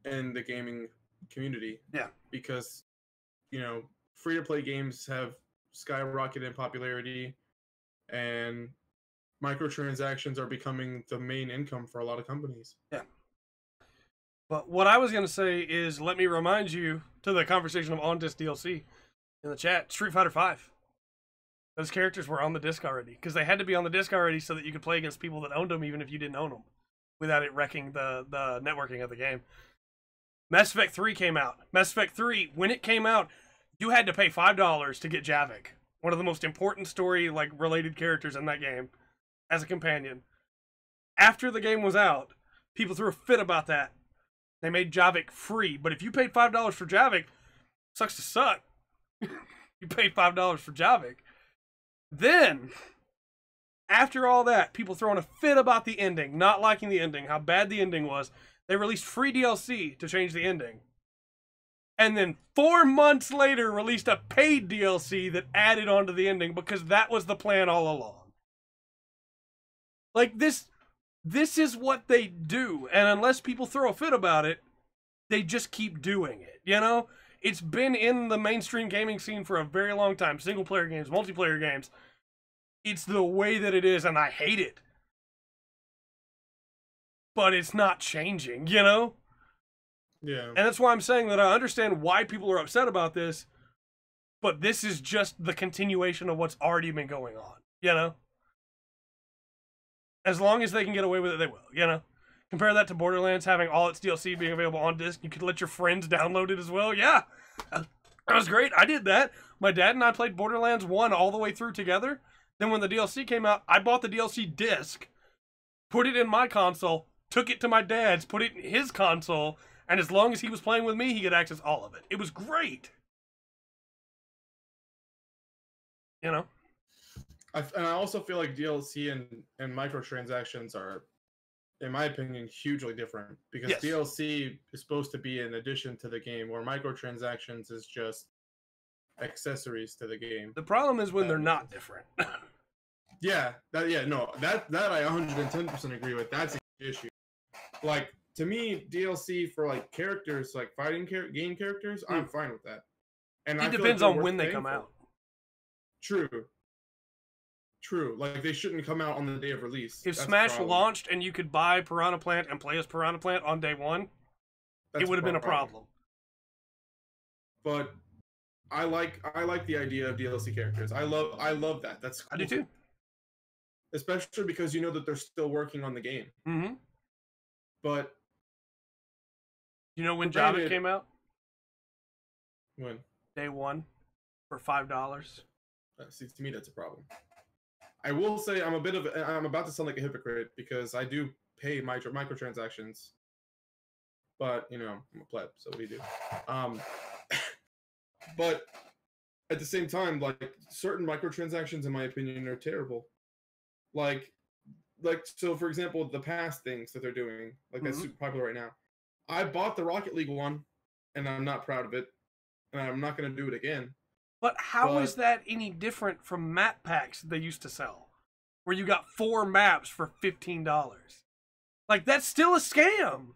in the gaming community. Yeah. Because, you know, free-to-play games have skyrocketed in popularity, and microtransactions are becoming the main income for a lot of companies. Yeah. But what I was going to say is, let me remind you to the conversation of on-disc DLC in the chat, Street Fighter V. Those characters were on the disc already, because they had to be on the disc already so that you could play against people that owned them, even if you didn't own them, without it wrecking the networking of the game. Mass Effect 3 came out. Mass Effect 3, when it came out, you had to pay $5 to get Javik, one of the most important story, like, related characters in that game, as a companion. After the game was out, people threw a fit about that. They made Javik free, but if you paid $5 for Javik, sucks to suck. You paid $5 for Javik. Then, after all that, people throwing a fit about the ending, not liking the ending, how bad the ending was, they released free DLC to change the ending. And then 4 months later, released a paid DLC that added on to the ending, because that was the plan all along. Like, this is what they do, and unless people throw a fit about it, they just keep doing it, you know? It's been in the mainstream gaming scene for a very long time. Single-player games, multiplayer games. It's the way that it is, and I hate it. But it's not changing, you know? Yeah. And that's why I'm saying that I understand why people are upset about this, but this is just the continuation of what's already been going on, you know? As long as they can get away with it, they will, you know? Compare that to Borderlands having all its DLC being available on disc. You could let your friends download it as well. Yeah, that was great. I did that. My dad and I played Borderlands 1 all the way through together. Then when the DLC came out, I bought the DLC disc, put it in my console, took it to my dad's, put it in his console, and as long as he was playing with me, he could access all of it. It was great. You know? And I also feel like DLC and microtransactions are, in my opinion, hugely different, because Yes. DLC is supposed to be an addition to the game, where microtransactions is just accessories to the game. The problem is when they're not different. Yeah, that I 110% agree with. That's a issue. Like, to me, DLC for like characters, like fighting game characters, I'm fine with that. And it depends on when they come out. True. Like, they shouldn't come out on the day of release. If Smash launched and you could buy Piranha Plant and play as Piranha Plant on day one, it would have been a problem. But I like the idea of DLC characters. I love that. That's cool. I do too. Especially because you know that they're still working on the game. Mm-hmm. But you know when Java came out? When? Day one for $5. See, to me, that's a problem. I will say I'm about to sound like a hypocrite because I do pay microtransactions, but you know, I'm a pleb, so what do you do? But at the same time, like, certain microtransactions, in my opinion, are terrible. Like so, for example, the past things that they're doing, like that's super popular right now. I bought the Rocket League one, and I'm not proud of it, and I'm not going to do it again. But how is that any different from map packs they used to sell, where you got 4 maps for $15? Like, that's still a scam.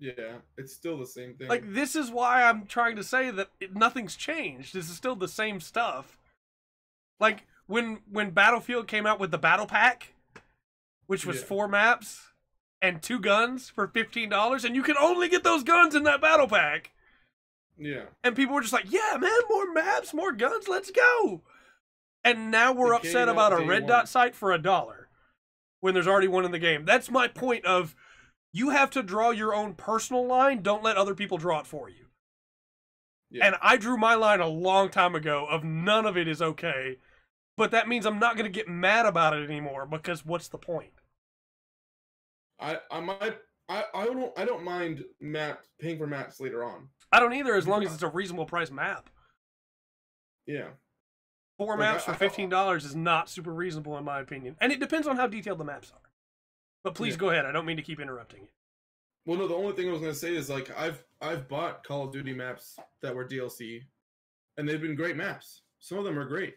Yeah, it's still the same thing. Like, this is why I'm trying to say that nothing's changed. This is still the same stuff. Like, when Battlefield came out with the Battle Pack, which was 4 maps and 2 guns for $15, and you can only get those guns in that Battle Pack. Yeah. And people were just like, yeah, man, more maps, more guns, let's go. And now we're upset about a red dot sight for $1 when there's already one in the game. That's my point of, you have to draw your own personal line. Don't let other people draw it for you. Yeah. And I drew my line a long time ago of none of it is okay. But that means I'm not going to get mad about it anymore, because what's the point? I don't mind paying for maps later on. I don't either, as long as it's a reasonable price map. Yeah. 4 maps for $15 is not super reasonable in my opinion. And it depends on how detailed the maps are. But please go ahead. I don't mean to keep interrupting you. Well, no, the only thing I was going to say is, like, I've bought Call of Duty maps that were DLC, and they've been great maps. Some of them are great.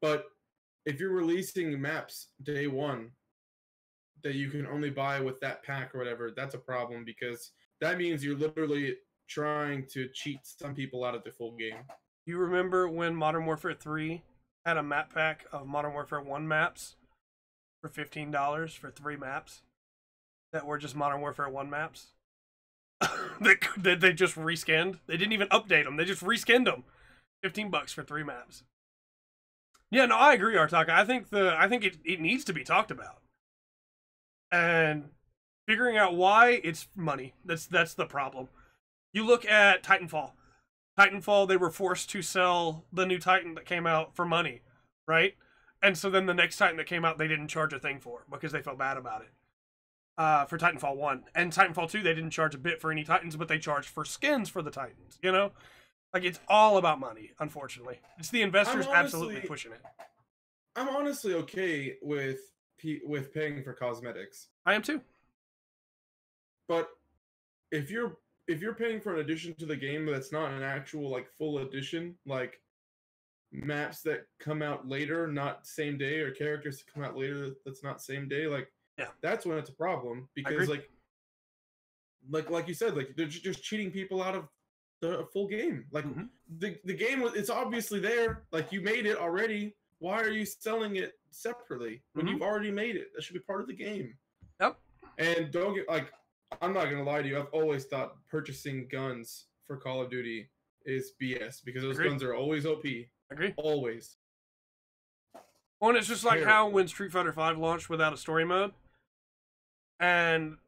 But if you're releasing maps day one that you can only buy with that pack or whatever, that's a problem, because that means you're literally trying to cheat some people out of the full game. You remember when Modern Warfare 3 had a map pack of Modern Warfare 1 maps for $15 for 3 maps that were just Modern Warfare 1 maps? that they just reskinned. They didn't even update them. They just reskinned them. $15 for 3 maps. Yeah, no, I agree, Artaka. I think it needs to be talked about. And figuring out why, it's money. That's the problem. You look at Titanfall. Titanfall, they were forced to sell the new Titan that came out for money, right? And so then the next Titan that came out, they didn't charge a thing for, because they felt bad about it. For Titanfall 1. And Titanfall 2, they didn't charge a bit for any Titans, but they charged for skins for the Titans, you know? Like, it's all about money, unfortunately. It's the investors absolutely pushing it. I'm honestly okay with paying for cosmetics. I am too. But if you're paying for an addition to the game that's not an actual, like, full edition, like maps that come out later, not same day, or characters that come out later that's not same day, like, that's when it's a problem, because like you said, like, they're just cheating people out of the full game. Like, the game, it's obviously there. Like, you made it already. Why are you selling it separately when you've already made it? That should be part of the game. Yep. And don't get, like, I'm not gonna lie to you, I've always thought purchasing guns for Call of Duty is BS, because those guns are always OP. Agree. Always. Well, and it's just like how when Street Fighter V launched without a story mode, and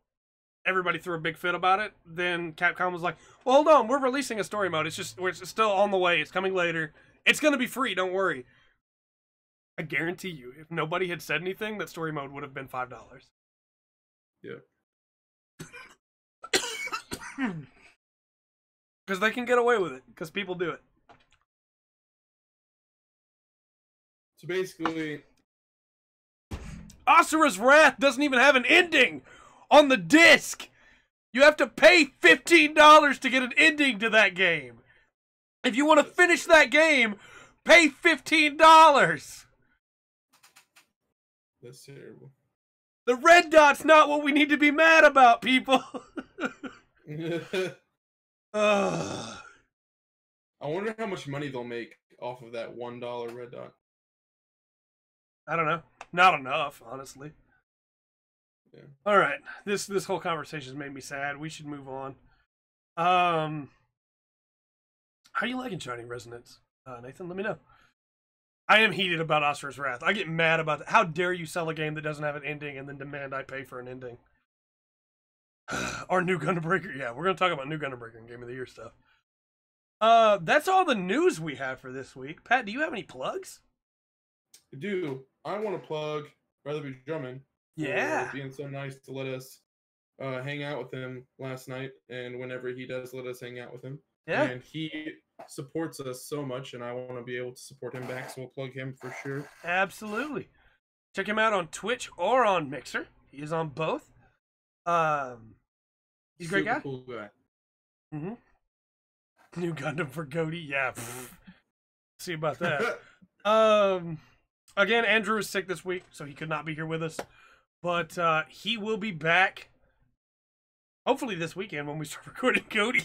everybody threw a big fit about it, then Capcom was like, well, hold on, we're releasing a story mode. It's still on the way. It's coming later. It's going to be free. Don't worry. I guarantee you, if nobody had said anything, that story mode would have been $5. Yeah. Because they can get away with it. Because people do it. So basically, Asura's Wrath doesn't even have an ending on the disc. You have to pay $15 to get an ending to that game. If you want to finish that game, pay $15. That's terrible. The red dot's not what we need to be mad about, people. I wonder how much money they'll make off of that $1 red dot. I don't know. Not enough, honestly. Yeah. All right. This whole conversation has made me sad. We should move on. How are you liking Shining Resonance? Nathan, let me know. I am heated about Asura's Wrath. I get mad about that. How dare you sell a game that doesn't have an ending and then demand I pay for an ending? Or New Gundam Breaker. Yeah, we're going to talk about New Gundam Breaker and Game of the Year stuff. That's all the news we have for this week. Pat, do you have any plugs? I do. I want to plug Brother B. Drummond. Yeah. For being so nice to let us hang out with him last night, and whenever he does let us hang out with him. Yeah. And he supports us so much, and I want to be able to support him back, so we'll plug him for sure. Absolutely. Check him out on Twitch or on Mixer. He is on both. He's a great guy. Cool guy. New Gundam for Goaty. Yeah. See about that. Again, Andrew is sick this week, so he could not be here with us. But he will be back Hopefully this weekend when we start recording Cody.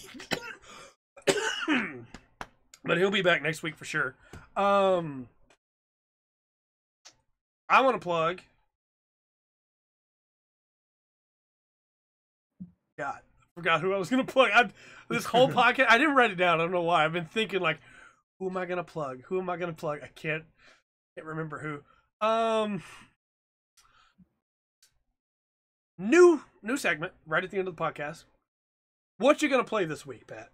But he'll be back next week for sure. I want to plug. God, I forgot who I was going to plug. This whole podcast, I didn't write it down. I don't know why. I've been thinking like, who am I going to plug? Who am I going to plug? I can't remember who. New segment right at the end of the podcast. What you going to play this week, Pat?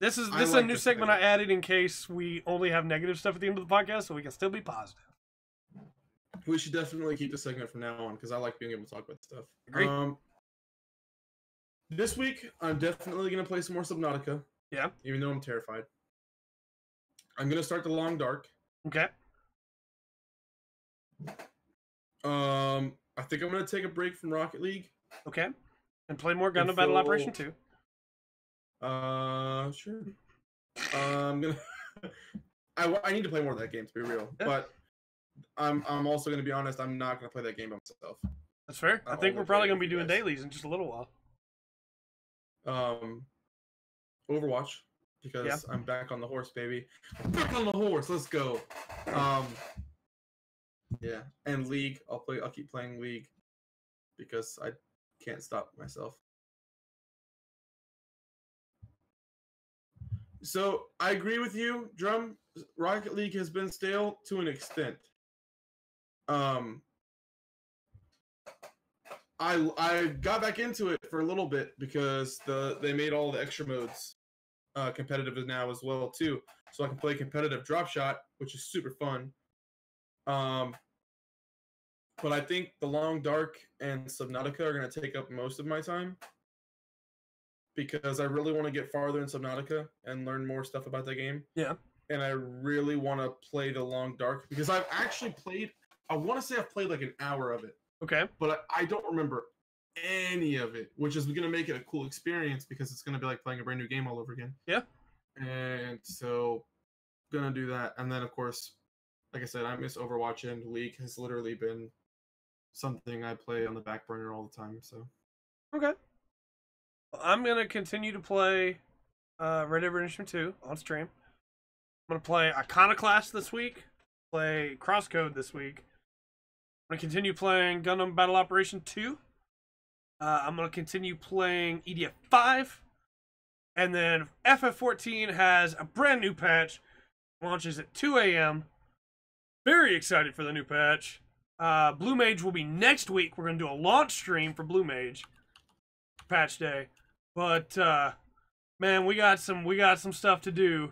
This is a new segment I added in case we only have negative stuff at the end of the podcast, so we can still be positive. We should definitely keep the segment from now on because I like being able to talk about stuff. Agree. This week, I'm definitely going to play some more Subnautica. Yeah. Even though I'm terrified. I'm going to start The Long Dark. Okay. I think I'm going to take a break from Rocket League. Okay. And play more Gundam Battle Operation 2. Sure. I'm gonna. I need to play more of that game to be real, yeah. But I'm also gonna be honest. I'm not gonna play that game by myself. That's fair. I think we're probably gonna be doing dailies in just a little while. Overwatch because I'm back on the horse, baby. I'm back on the horse. Let's go. Yeah, and League. I'll keep playing League because I can't stop myself. So I agree with you, Drum. Rocket League has been stale to an extent. I got back into it for a little bit because they made all the extra modes competitive now as well too, so I can play competitive drop shot, which is super fun. But I think The Long Dark and Subnautica are going to take up most of my time. Because I really want to get farther in Subnautica and learn more stuff about the game. Yeah. And I really want to play The Long Dark because I've actually played, I want to say I've played like an hour of it. Okay. But I don't remember any of it, which is going to make it a cool experience because it's going to be like playing a brand new game all over again. Yeah. And so, going to do that. And then, of course, like I said, I miss Overwatch, and League has literally been something I play on the back burner all the time. So. Okay. I'm going to continue to play Red Dead Redemption 2 on stream. I'm going to play Iconoclast this week. Play Crosscode this week. I'm going to continue playing Gundam Battle Operation 2. I'm going to continue playing EDF 5. And then FF14 has a brand new patch. Launches at 2 a.m. Very excited for the new patch. Blue Mage will be next week. We're going to do a launch stream for Blue Mage. Patch day. But man, we got some stuff to do,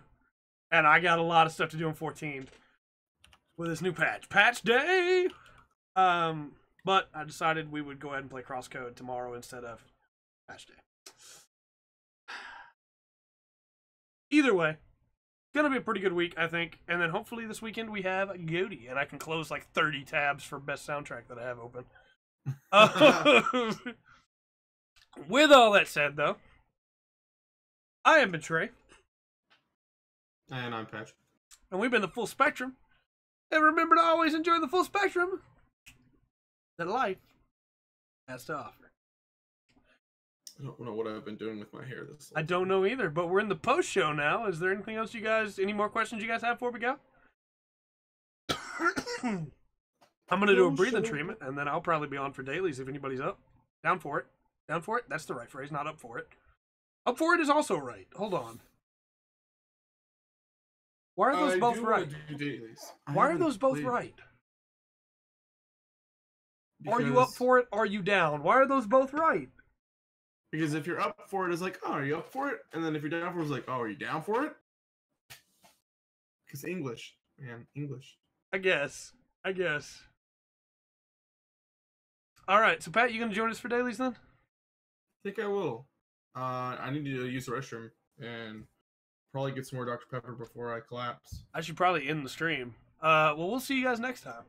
and I got a lot of stuff to do in 14 with this new patch day. But I decided we would go ahead and play Crosscode tomorrow instead of patch day. Either way, gonna be a pretty good week, I think. And then hopefully this weekend we have Goaty, and I can close like 30 tabs for best soundtrack that I have open. With all that said, though, I am Trey. And I'm Pattrick. And we've been the Full Spectrum. And remember to always enjoy the full spectrum that life has to offer. I don't know what I've been doing with my hair this. I don't know either, but we're in the post show now. Is there anything else any more questions you guys have before we go? I'm going to do a breathing treatment, and then I'll probably be on for dailies if anybody's up. Down for it. Down for it? That's the right phrase, not up for it. Up for it is also right. Hold on. Why are those both right? Why are those both right? Are you up for it? Are you down? Why are those both right? Because if you're up for it, it's like, oh, are you up for it? And then if you're down for it, it's like, oh, are you down for it? Because English, man, English. I guess. All right, so Pat, you gonna join us for dailies then? I think I will. I need to use the restroom and probably get some more Dr. Pepper before I collapse. I should probably end the stream. Well, we'll see you guys next time.